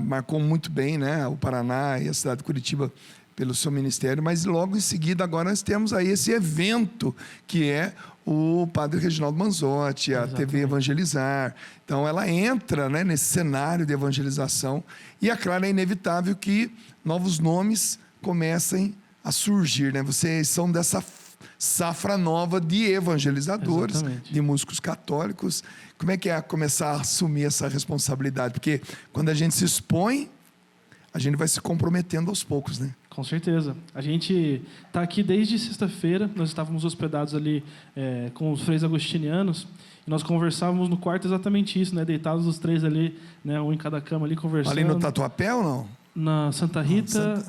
Speaker 1: marcou muito bem, né, o Paraná e a cidade de Curitiba pelo seu ministério, mas logo em seguida agora nós temos aí esse evento que é o Padre Reginaldo Manzotti, a TV Evangelizar. Então ela entra, né, nesse cenário de evangelização e é claro, é inevitável que novos nomes comecem a surgir, né? Vocês são dessa safra nova de evangelizadores, de músicos católicos. Como é que é começar a assumir essa responsabilidade? Porque quando a gente se expõe, a gente vai se comprometendo aos poucos, né?
Speaker 3: Com certeza. A gente está aqui desde sexta-feira, nós estávamos hospedados ali com os freis agostinianos, e nós conversávamos no quarto exatamente isso, né? Deitados os 3 ali, né? Um em cada cama ali, conversando.
Speaker 1: Ali no Tatuapé ou não?
Speaker 3: Na Santa Rita...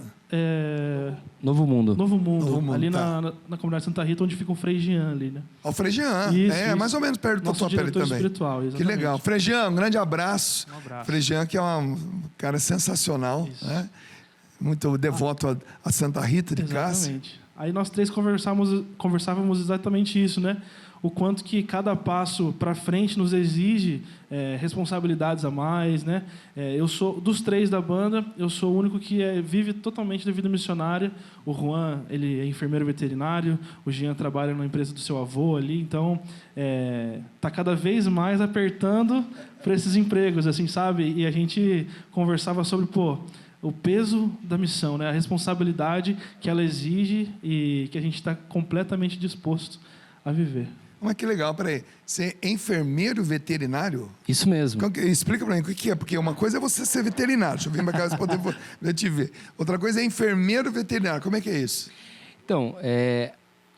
Speaker 4: Novo Mundo.
Speaker 3: Novo Mundo, ali na comunidade Santa Rita, onde fica o Frei Jean ali, né?
Speaker 1: O Frei Jean,
Speaker 3: isso.
Speaker 1: Mais ou menos perto do Tatuapé ali também.
Speaker 3: Espiritual, exatamente.
Speaker 1: Que legal. Frei Jean, um grande abraço. Frei Jean, que é um cara sensacional, né? Muito devoto a Santa Rita de Cássia.
Speaker 3: Exatamente. Aí nós 3 conversávamos exatamente isso, né? O quanto que cada passo para frente nos exige responsabilidades a mais, né? Eu sou dos 3 da banda, eu sou o único que vive totalmente da vida missionária. O Juan, ele é enfermeiro veterinário, o Jean trabalha na empresa do seu avô ali, então tá cada vez mais apertando para esses empregos, assim, sabe? E a gente conversava sobre, o peso da missão, né? A responsabilidade que ela exige e que a gente está completamente disposto a viver.
Speaker 1: Mas que legal, peraí. Você é enfermeiro veterinário?
Speaker 4: Isso mesmo.
Speaker 1: Explica pra mim o que é, porque uma coisa é você ser veterinário, deixa eu vir pra casa pra poder te ver. Outra coisa é enfermeiro veterinário, como é que é isso?
Speaker 4: Então,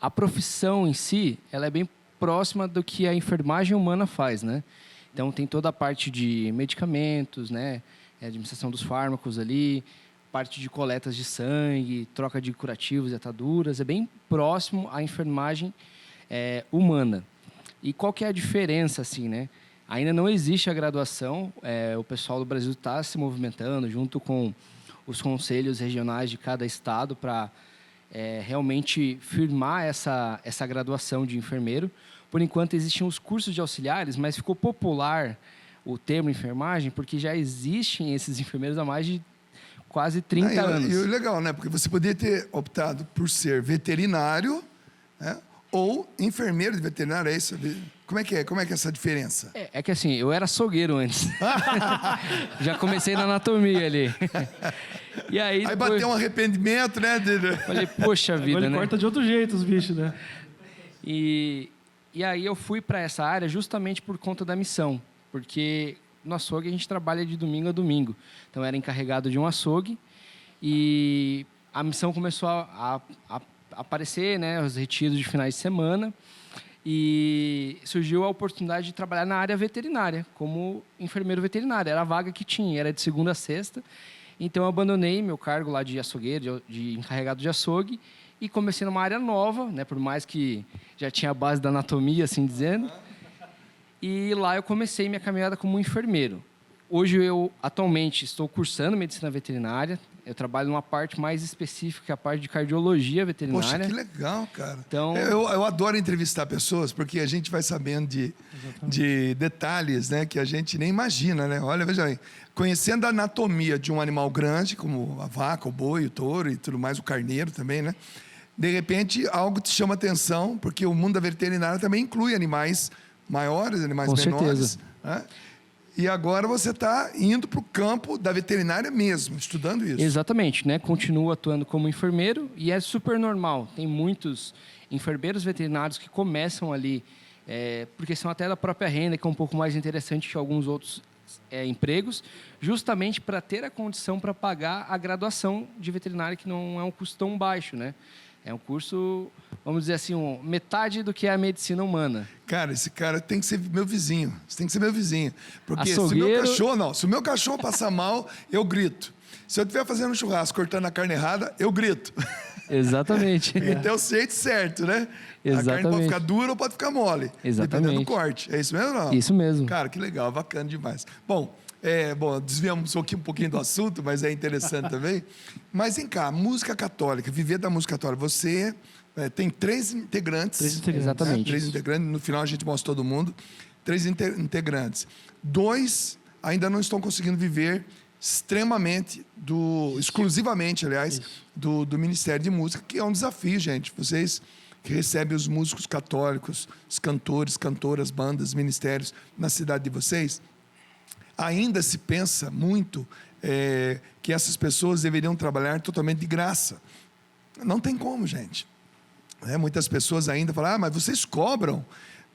Speaker 4: a profissão em si, ela é bem próxima do que a enfermagem humana faz, né? Então, tem toda a parte de medicamentos, né? Administração dos fármacos ali, parte de coletas de sangue, troca de curativos e ataduras, é bem próximo à enfermagem humana. E qual que é a diferença, assim, né? Ainda não existe a graduação, o pessoal do Brasil está se movimentando junto com os conselhos regionais de cada estado para realmente firmar essa graduação de enfermeiro. Por enquanto, existem os cursos de auxiliares, mas ficou popular o termo enfermagem porque já existem esses enfermeiros há mais de quase 30 anos.
Speaker 1: E o legal, né? Porque você poderia ter optado por ser veterinário, né? Ou enfermeiro de veterinário, é isso? Como é que é? Como é que é essa diferença?
Speaker 4: É que assim, eu era açougueiro antes. Já comecei na anatomia ali. E aí depois...
Speaker 1: bateu um arrependimento, né?
Speaker 4: Falei, poxa vida,
Speaker 3: Agora ele
Speaker 4: né?
Speaker 3: corta de outro jeito os bichos, né?
Speaker 4: E aí eu fui para essa área justamente por conta da missão. Porque no açougue a gente trabalha de domingo a domingo. Então eu era encarregado de um açougue e a missão começou a aparecer, né, os retiros de finais de semana, e surgiu a oportunidade de trabalhar na área veterinária, como enfermeiro veterinário. Era a vaga que tinha, era de segunda a sexta. Então, eu abandonei meu cargo lá de açougueiro, de encarregado de açougue, e comecei numa área nova, né, por mais que já tinha a base da anatomia, assim dizendo. E lá eu comecei minha caminhada como enfermeiro. Hoje, eu atualmente estou cursando medicina veterinária. Eu trabalho numa parte mais específica, que é a parte de cardiologia veterinária.
Speaker 1: Poxa, que legal, cara.
Speaker 4: Então...
Speaker 1: Eu adoro entrevistar pessoas, porque a gente vai sabendo de detalhes, né, que a gente nem imagina, né? Olha, veja aí, conhecendo a anatomia de um animal grande, como a vaca, o boi, o touro e tudo mais, o carneiro também, né? De repente, algo te chama atenção, porque o mundo da veterinária também inclui animais maiores, animais menores. Com certeza. Né? E agora você está indo para o campo da veterinária mesmo, estudando isso.
Speaker 4: Exatamente, né? Continuo atuando como enfermeiro e é super normal. Tem muitos enfermeiros veterinários que começam ali, porque são até da própria renda, que é um pouco mais interessante que alguns outros empregos, justamente para ter a condição para pagar a graduação de veterinária, que não é um custo tão baixo, né? É um curso, vamos dizer assim, metade do que é a medicina humana.
Speaker 1: Cara, esse cara tem que ser meu vizinho. Você tem que ser meu vizinho. Porque
Speaker 4: açougueiro...
Speaker 1: se o meu cachorro passar mal, eu grito. Se eu estiver fazendo um churrasco, cortando a carne errada, eu grito.
Speaker 4: Exatamente.
Speaker 1: Então, o jeito certo, né?
Speaker 4: Exatamente.
Speaker 1: A carne pode ficar dura ou pode ficar mole.
Speaker 4: Exatamente.
Speaker 1: Dependendo do corte. É isso mesmo ou não?
Speaker 4: Isso mesmo.
Speaker 1: Cara, que legal, bacana demais. Bom, desviamos um pouquinho do assunto, mas é interessante também. Mas vem cá, música católica, viver da música católica. Você tem 3 integrantes.
Speaker 3: 3 integrantes.
Speaker 4: Exatamente.
Speaker 1: Né? 3 integrantes, no final a gente mostra todo mundo. 3 integrantes. 2 ainda não estão conseguindo viver exclusivamente, aliás, do Ministério de Música, que é um desafio, gente. Vocês que recebem os músicos católicos, os cantores, cantoras, bandas, ministérios na cidade de vocês, ainda se pensa muito que essas pessoas deveriam trabalhar totalmente de graça. Não tem como, gente. Muitas pessoas ainda falam, mas vocês cobram.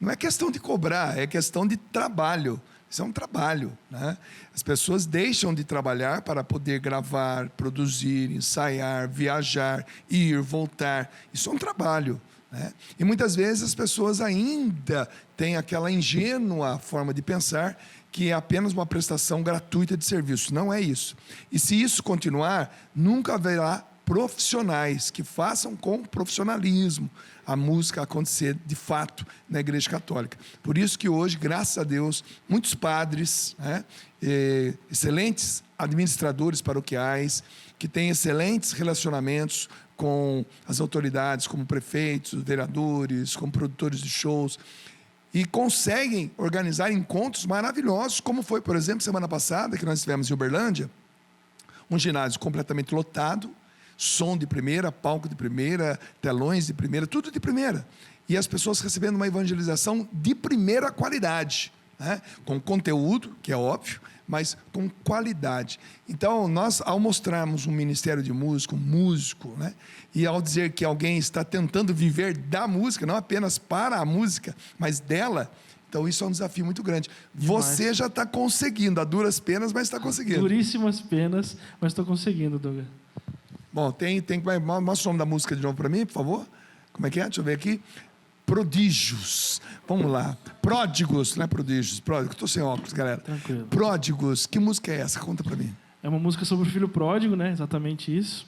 Speaker 1: Não é questão de cobrar, é questão de trabalho. Isso é um trabalho, né? As pessoas deixam de trabalhar para poder gravar, produzir, ensaiar, viajar, ir, voltar. Isso é um trabalho, né? E muitas vezes as pessoas ainda têm aquela ingênua forma de pensar que é apenas uma prestação gratuita de serviço. Não é isso. E se isso continuar, nunca haverá profissionais que façam com profissionalismo a música acontecer de fato na Igreja Católica. Por isso que hoje, graças a Deus, muitos padres, excelentes administradores paroquiais, que têm excelentes relacionamentos com as autoridades, como prefeitos, vereadores, como produtores de shows, e conseguem organizar encontros maravilhosos, como foi, por exemplo, semana passada, que nós tivemos em Uberlândia, um ginásio completamente lotado, som de primeira, palco de primeira, telões de primeira, tudo de primeira. E as pessoas recebendo uma evangelização de primeira qualidade, né? Com conteúdo, que é óbvio, mas com qualidade. Então, nós, ao mostrarmos um ministério de música, um músico, né? E ao dizer que alguém está tentando viver da música, não apenas para a música, mas dela, então isso é um desafio muito grande.
Speaker 3: Demais.
Speaker 1: Você já está conseguindo, a duras penas, mas está conseguindo.
Speaker 3: Duríssimas penas, mas estou conseguindo, Douglas.
Speaker 1: Bom, mostra o nome da música de novo para mim, por favor. Como é que é? Deixa eu ver aqui. Prodígios. Vamos lá. Pródigos, não é prodígios. Pródigos. Estou sem óculos, galera.
Speaker 3: Tranquilo.
Speaker 1: Pródigos. Que música é essa? Conta para mim.
Speaker 3: É uma música sobre o filho pródigo, né? Exatamente isso.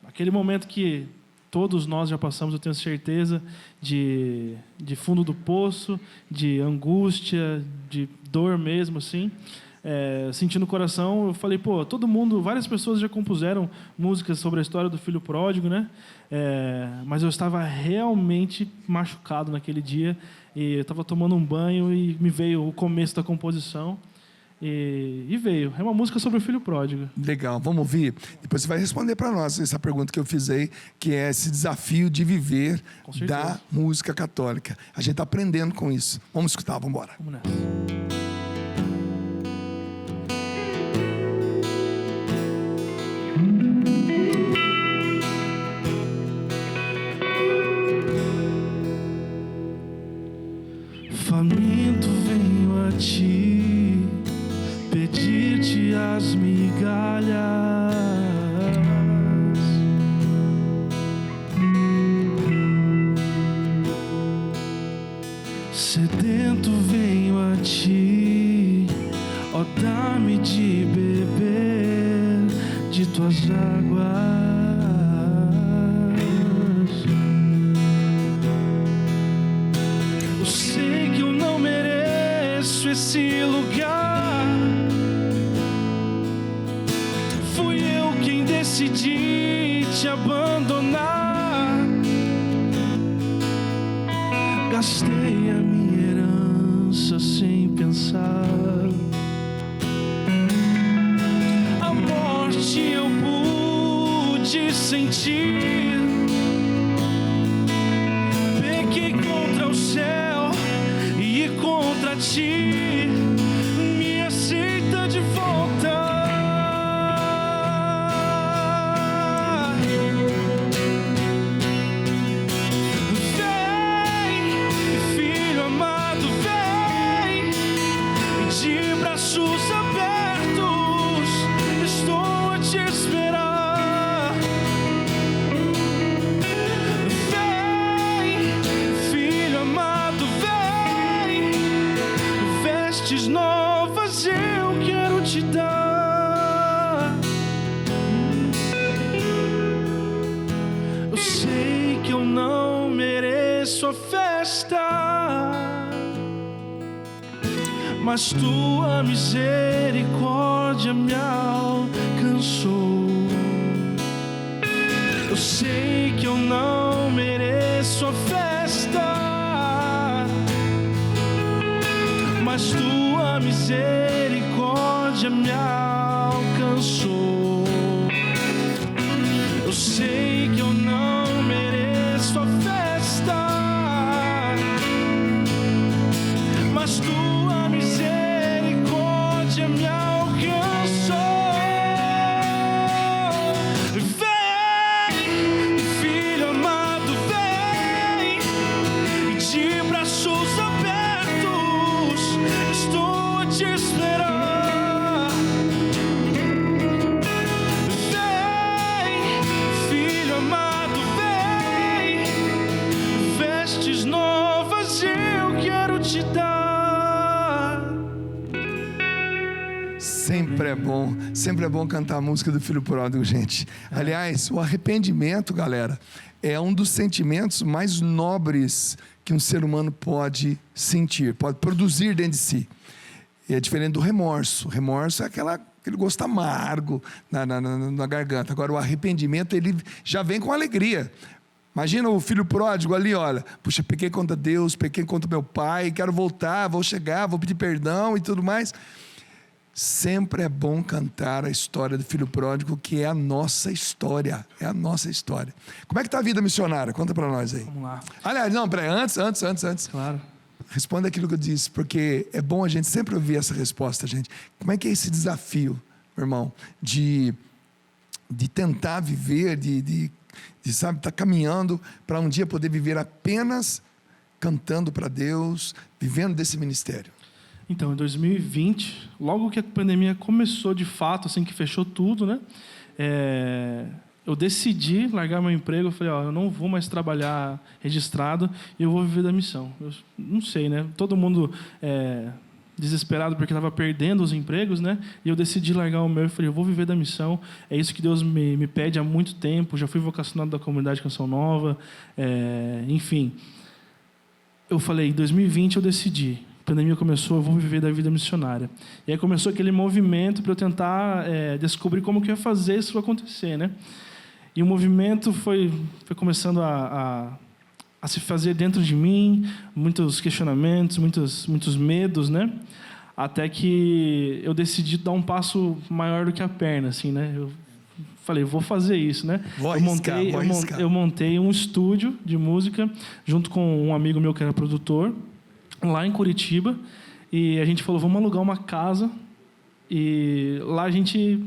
Speaker 3: Aquele momento que todos nós já passamos, eu tenho certeza, de fundo do poço, de angústia, de dor mesmo, assim. Sentindo o coração, eu falei, todo mundo, várias pessoas já compuseram músicas sobre a história do filho pródigo, né? Mas eu estava realmente machucado naquele dia, e eu estava tomando um banho e me veio o começo da composição, e veio. É uma música sobre o filho pródigo.
Speaker 1: Legal, vamos ouvir? Depois você vai responder para nós essa pergunta que eu fiz aí, que é esse desafio de viver da música católica. A gente está aprendendo com isso. Vamos escutar, vamos embora.
Speaker 3: Vamos nessa. Faminto venho a ti, pedir-te as migalhas. Sedento venho a ti, ó, dá-me de beber de tuas águas. Sei que eu não mereço esse lugar. Fui eu quem decidi te abandonar. Gastei a minha herança sem pensar. A morte eu pude sentir. Pequei contra o céu e contra ti, me aceita de volta. Vem, filho amado, vem, de braços abertos, estou a te esperar. Vem, filho amado, vem, vestes novas eu quero te dar. Eu sei que eu não mereço a festa, mas tua misericórdia me alcançou. Eu sei que eu não mereço a festa, mas tua misericórdia me alcançou. Eu sei que eu não mereço a festa, mas tua misericórdia me alcançou. Vem, filho amado, vem, de braços abertos, estou a te esperar. Vem, filho amado, vem, vestes novas eu quero te dar.
Speaker 1: Sempre é bom cantar a música do filho pródigo, gente. Aliás, o arrependimento, galera, é um dos sentimentos mais nobres que um ser humano pode sentir, pode produzir dentro de si. E é diferente do remorso. O remorso é aquele gosto amargo na garganta. Agora, o arrependimento, ele já vem com alegria. Imagina o filho pródigo ali, olha, puxa, pequei contra Deus, pequei contra meu pai, quero voltar, vou chegar, vou pedir perdão e tudo mais. Sempre é bom cantar a história do filho pródigo, que é a nossa história. É a nossa história. Como é que está a vida missionária? Conta para nós aí.
Speaker 3: Vamos lá.
Speaker 1: Aliás, não, peraí, antes.
Speaker 3: Claro.
Speaker 1: responda aquilo que eu disse, porque é bom a gente sempre ouvir essa resposta, gente. Como é que é esse desafio, meu irmão, de tentar viver, de sabe, estar caminhando para um dia poder viver apenas cantando para Deus, vivendo desse ministério?
Speaker 3: Então, em 2020, logo que a pandemia começou de fato, assim que fechou tudo, né? Eu decidi largar meu emprego. Eu falei, eu não vou mais trabalhar registrado e eu vou viver da missão. Eu não sei, né? Todo mundo desesperado porque estava perdendo os empregos, né? E eu decidi largar o meu e falei, eu vou viver da missão. É isso que Deus me pede há muito tempo. Já fui vocacionado da comunidade Canção Nova. Enfim, eu falei, em 2020 eu decidi. A pandemia começou, eu vou viver da vida missionária. E aí começou aquele movimento para eu tentar descobrir como que eu ia fazer isso acontecer, né? E o movimento foi começando a se fazer dentro de mim, muitos questionamentos, muitos medos, né? Até que eu decidi dar um passo maior do que a perna, assim, né? Eu falei, vou fazer isso, né? Eu montei um estúdio de música junto com um amigo meu que era produtor, lá em Curitiba, e a gente falou, vamos alugar uma casa, e lá a gente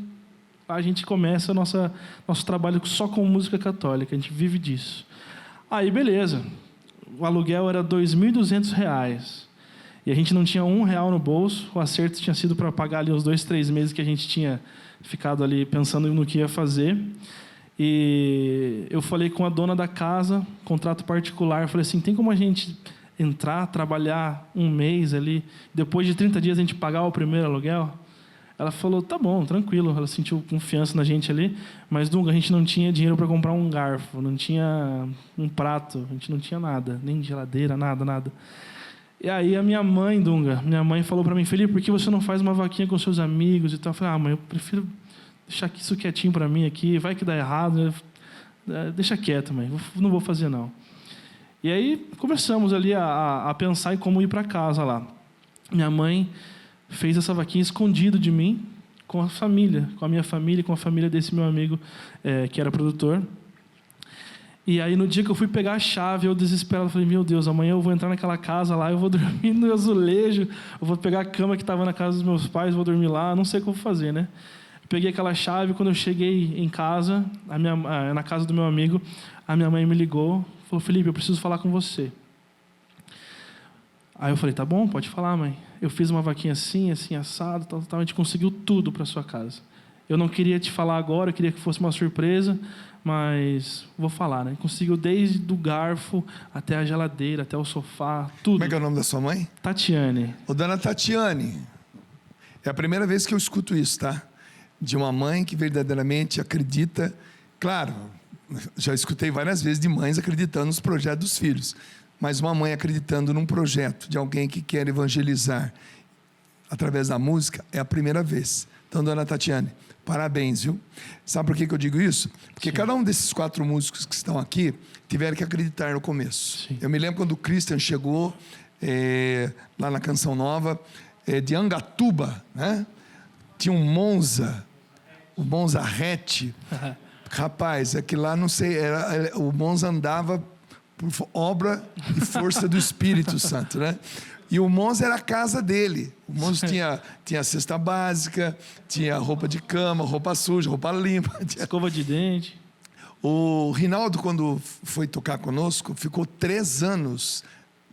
Speaker 3: começa nosso trabalho só com música católica, a gente vive disso. Aí, beleza, o aluguel era R$ 2.200, e a gente não tinha R$1 no bolso, o acerto tinha sido para pagar ali os 2, 3 meses que a gente tinha ficado ali pensando no que ia fazer. E eu falei com a dona da casa, contrato particular, eu falei assim, tem como a gente entrar, trabalhar um mês ali, depois de 30 dias a gente pagar o primeiro aluguel? Ela falou, tá bom, tranquilo. Ela sentiu confiança na gente ali, mas, Dunga, a gente não tinha dinheiro para comprar um garfo, não tinha um prato, a gente não tinha nada, nem geladeira, nada. E aí a minha mãe, Dunga, falou para mim, Felipe, por que você não faz uma vaquinha com seus amigos e tal? Eu falei, mãe, eu prefiro deixar isso quietinho para mim aqui, vai que dá errado, deixa quieto, mãe, não vou fazer não. E aí começamos ali a pensar em como ir para casa lá. Minha mãe fez essa vaquinha escondido de mim, com a minha família, com a família desse meu amigo que era produtor. E aí no dia que eu fui pegar a chave, eu desesperado, falei, meu Deus, amanhã eu vou entrar naquela casa lá, eu vou dormir no azulejo, eu vou pegar a cama que estava na casa dos meus pais, vou dormir lá, não sei o que eu vou fazer, né? Peguei aquela chave, quando eu cheguei em casa, na casa do meu amigo, a minha mãe me ligou, falou, Felipe, eu preciso falar com você. Aí eu falei, tá bom, pode falar, mãe. Eu fiz uma vaquinha assim, assado, tal, a gente conseguiu tudo para sua casa. Eu não queria te falar agora, eu queria que fosse uma surpresa, mas vou falar, né? Conseguiu desde o garfo até a geladeira, até o sofá, tudo.
Speaker 1: Como é que é o nome da sua mãe?
Speaker 3: Tatiane.
Speaker 1: Ô, dona Tatiane, é a primeira vez que eu escuto isso, tá? De uma mãe que verdadeiramente acredita. Claro, já escutei várias vezes de mães acreditando nos projetos dos filhos, mas uma mãe acreditando num projeto de alguém que quer evangelizar através da música é a primeira vez. Então, dona Tatiane, parabéns, viu? Sabe por que eu digo isso? Porque Sim. Cada um desses 4 músicos que estão aqui tiveram que acreditar no começo. Sim. Eu me lembro quando o Christian chegou lá na Canção Nova, de Angatuba, né? Tinha um Monza, o Monza Hatch. Rapaz, é que lá, não sei, o Monza andava por obra e força do Espírito Santo, né? E o Monza era a casa dele. O Monza tinha cesta básica, tinha roupa de cama, roupa suja, roupa limpa.
Speaker 3: Escova de dente.
Speaker 1: O Rinaldo, quando foi tocar conosco, ficou 3 anos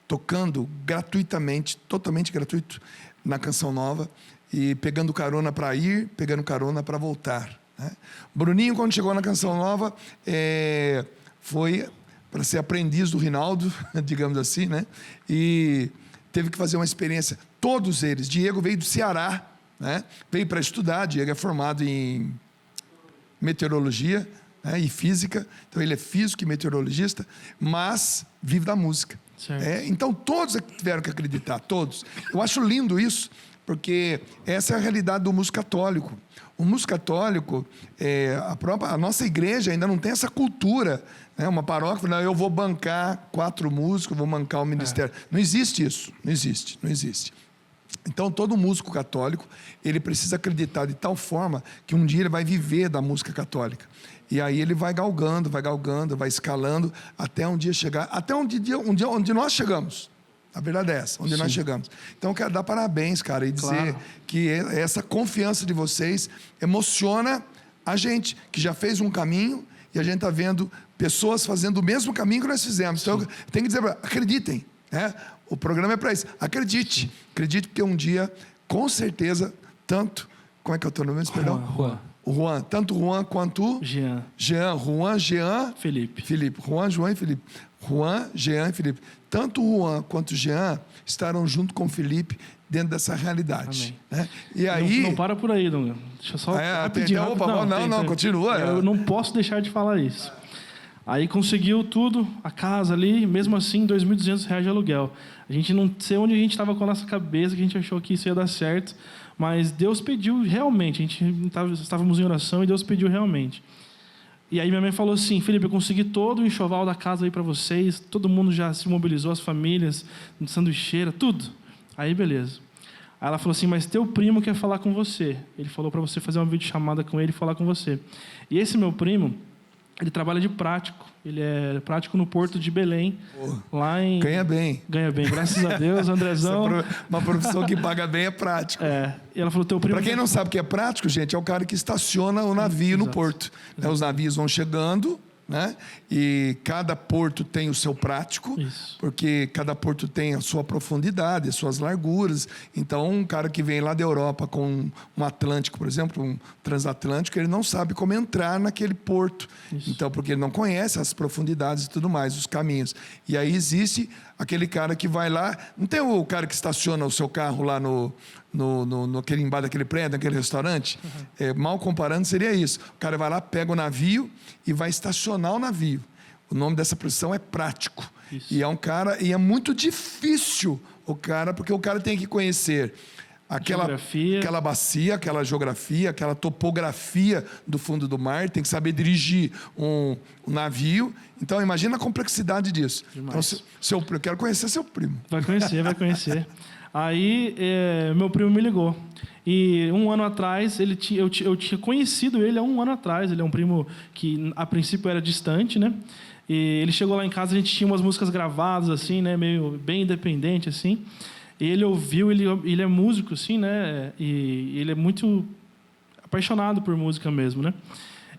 Speaker 1: tocando gratuitamente, totalmente gratuito, na Canção Nova, e pegando carona para ir, pegando carona para voltar, né? Bruninho, quando chegou na Canção Nova, foi para ser aprendiz do Rinaldo, digamos assim, né? E teve que fazer uma experiência. Todos eles. Diego veio do Ceará, né? Veio para estudar. Diego é formado em meteorologia, né? E física. Então ele é físico e meteorologista, mas vive da música. Então todos tiveram que acreditar, todos. Eu acho lindo isso, porque essa é a realidade do músico católico. O músico católico, a nossa igreja ainda não tem essa cultura, né? Uma paróquia, não, eu vou bancar 4 músicos, vou bancar o ministério. Não existe isso, não existe. Então, todo músico católico, ele precisa acreditar de tal forma que um dia ele vai viver da música católica. E aí ele vai galgando, vai escalando, até um dia chegar, até onde nós chegamos. A verdade é essa, onde nós chegamos. Então, eu quero dar parabéns, cara, e dizer que essa confiança de vocês emociona a gente, que já fez um caminho, e a gente está vendo pessoas fazendo o mesmo caminho que nós fizemos. Então, tem que dizer, acreditem, né? O programa é para isso. Acredite, porque um dia, com certeza, tanto... Como é que é o teu nome? Perdão?
Speaker 3: Juan.
Speaker 1: O Juan, tanto o Juan quanto...
Speaker 3: Jean.
Speaker 1: Juan, Jean...
Speaker 3: Felipe.
Speaker 1: Juan, João e Felipe. Juan, Jean e Felipe. Tanto o Juan quanto o Jean estarão junto com o Felipe dentro dessa realidade.
Speaker 3: Amém.
Speaker 1: Né? E aí...
Speaker 3: Não para por aí, Dunga. Deixa eu só rapidinho.
Speaker 1: Continua.
Speaker 3: Eu não posso deixar de falar isso. Aí conseguiu tudo, a casa ali, mesmo assim, R$ 2.200 de aluguel. A gente não sei onde a gente estava com a nossa cabeça, que a gente achou que isso ia dar certo, mas Deus pediu realmente. A gente estávamos em oração e Deus pediu realmente. E aí minha mãe falou assim: Felipe, eu consegui todo o enxoval da casa aí para vocês, todo mundo já se mobilizou, as famílias, sanduicheira, tudo. Aí beleza. Aí ela falou assim: mas teu primo quer falar com você. Ele falou para você fazer uma videochamada com ele e falar com você. E esse meu primo, ele trabalha de prático. Ele é prático no Porto de Belém. Lá em...
Speaker 1: Ganha bem.
Speaker 3: Ganha bem, graças a Deus, Andrezão.
Speaker 1: Uma profissão que paga bem é prático.
Speaker 3: E ela falou, teu primo...
Speaker 1: Para quem não sabe o que é prático, gente, é o cara que estaciona o navio no porto. Os navios vão chegando, né? E cada porto tem o seu prático, porque cada porto tem a sua profundidade, as suas larguras. Então, um cara que vem lá da Europa com um Atlântico, por exemplo, um transatlântico, ele não sabe como entrar naquele porto. Então, porque ele não conhece as profundidades e tudo mais, os caminhos. E aí existe aquele cara que vai lá... Não tem o cara que estaciona o seu carro lá naquele embaixo daquele prédio, naquele restaurante? Mal comparando, seria isso. O cara vai lá, pega o navio e vai estacionar o navio. O nome dessa profissão é prático. E é um cara... E é muito difícil o cara, porque o cara tem que conhecer... Aquela bacia, aquela geografia, aquela topografia do fundo do mar, tem que saber dirigir um navio. Então, imagina a complexidade disso. Demais. Então, eu quero conhecer seu primo.
Speaker 3: Vai conhecer. Aí, meu primo me ligou. E um ano atrás, eu tinha conhecido ele há um ano atrás. Ele é um primo que, a princípio, era distante, né? E ele chegou lá em casa, a gente tinha umas músicas gravadas, assim, né? Meio bem independente, assim. Ele ouviu, ele é músico, assim, né? E ele é muito apaixonado por música mesmo, né?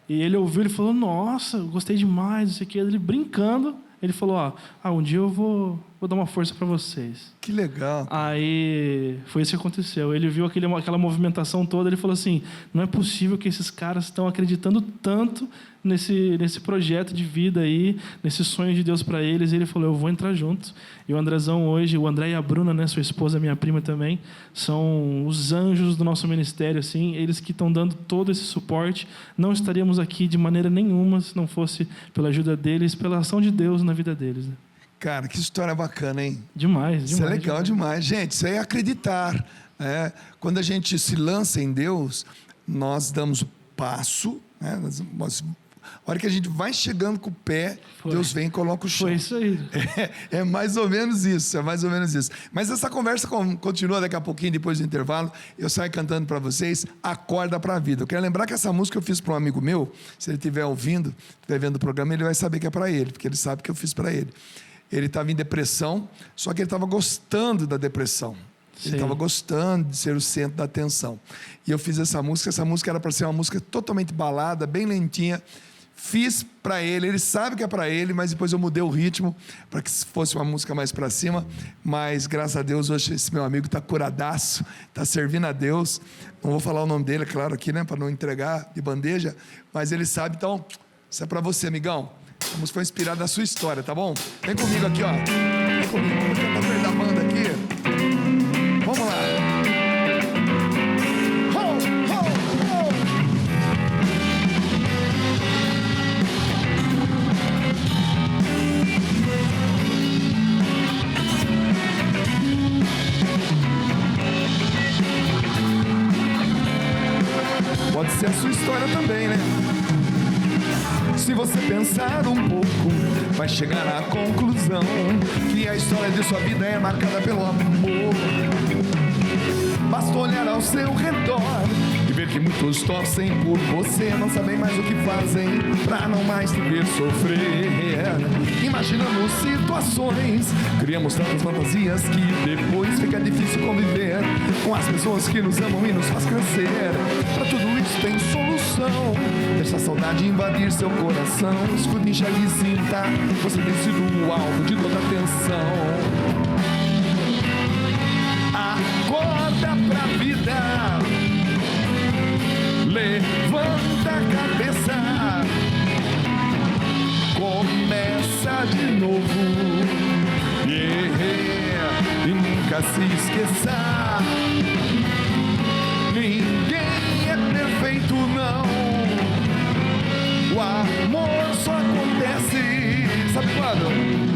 Speaker 3: E ele ouviu, ele falou, nossa, eu gostei demais, não sei o quê. Ele brincando, ele falou, um dia eu vou dar uma força para vocês.
Speaker 1: Que legal.
Speaker 3: Aí foi isso que aconteceu. Ele viu aquela movimentação toda, ele falou assim, não é possível que esses caras estão acreditando tanto nesse projeto de vida aí, nesse sonho de Deus para eles. E ele falou, eu vou entrar junto. E o Andrezão hoje, o André e a Bruna, né, sua esposa, minha prima também, são os anjos do nosso ministério, assim, eles que estão dando todo esse suporte. Não estaríamos aqui de maneira nenhuma se não fosse pela ajuda deles, pela ação de Deus na vida deles, né?
Speaker 1: Cara, que história bacana, hein?
Speaker 3: Demais.
Speaker 1: Isso é legal demais. Gente, isso aí é acreditar. Né? Quando a gente se lança em Deus, nós damos o passo, né? A hora que a gente vai chegando com o pé, Deus vem e coloca o chão.
Speaker 3: Foi isso aí.
Speaker 1: É mais ou menos isso, Mas essa conversa continua daqui a pouquinho, depois do intervalo. Eu saio cantando para vocês, Acorda para a Vida. Eu quero lembrar que essa música eu fiz para um amigo meu. Se ele estiver ouvindo, estiver vendo o programa, ele vai saber que é para ele, porque ele sabe que eu fiz para ele. Ele estava em depressão, só que ele estava gostando da depressão. Ele estava gostando de ser o centro da atenção. E eu fiz essa música era para ser uma música totalmente balada, bem lentinha. Fiz para ele, ele sabe que é para ele, mas depois eu mudei o ritmo para que fosse uma música mais para cima. Mas graças a Deus, hoje esse meu amigo está curadaço, está servindo a Deus. Não vou falar o nome dele, é claro, aqui, né, para não entregar de bandeja, mas ele sabe. Então, isso é para você, amigão. A música foi inspirada na sua história, tá bom? Vem comigo aqui, ó. Vem comigo, vou cantar perto da banda aqui. Vamos lá. Pode ser a sua história também, né? Se você pensar um pouco, vai chegar à conclusão que a história de sua vida é marcada pelo amor. Basta olhar ao seu redor e ver que que muitos torcem por você, não sabem mais o que fazem pra não mais te ver sofrer. Imaginamos situações, criamos tantas fantasias que depois fica difícil conviver com as pessoas que nos amam e nos faz crescer. Pra tudo isso tem solução, deixa a saudade invadir seu coração. Escute, enxergue e sinta, você tem sido o alvo de toda atenção. Acorda pra vida, levanta a cabeça, começa de novo, e nunca se esqueça, ninguém é perfeito não, o amor só acontece, sabe quando?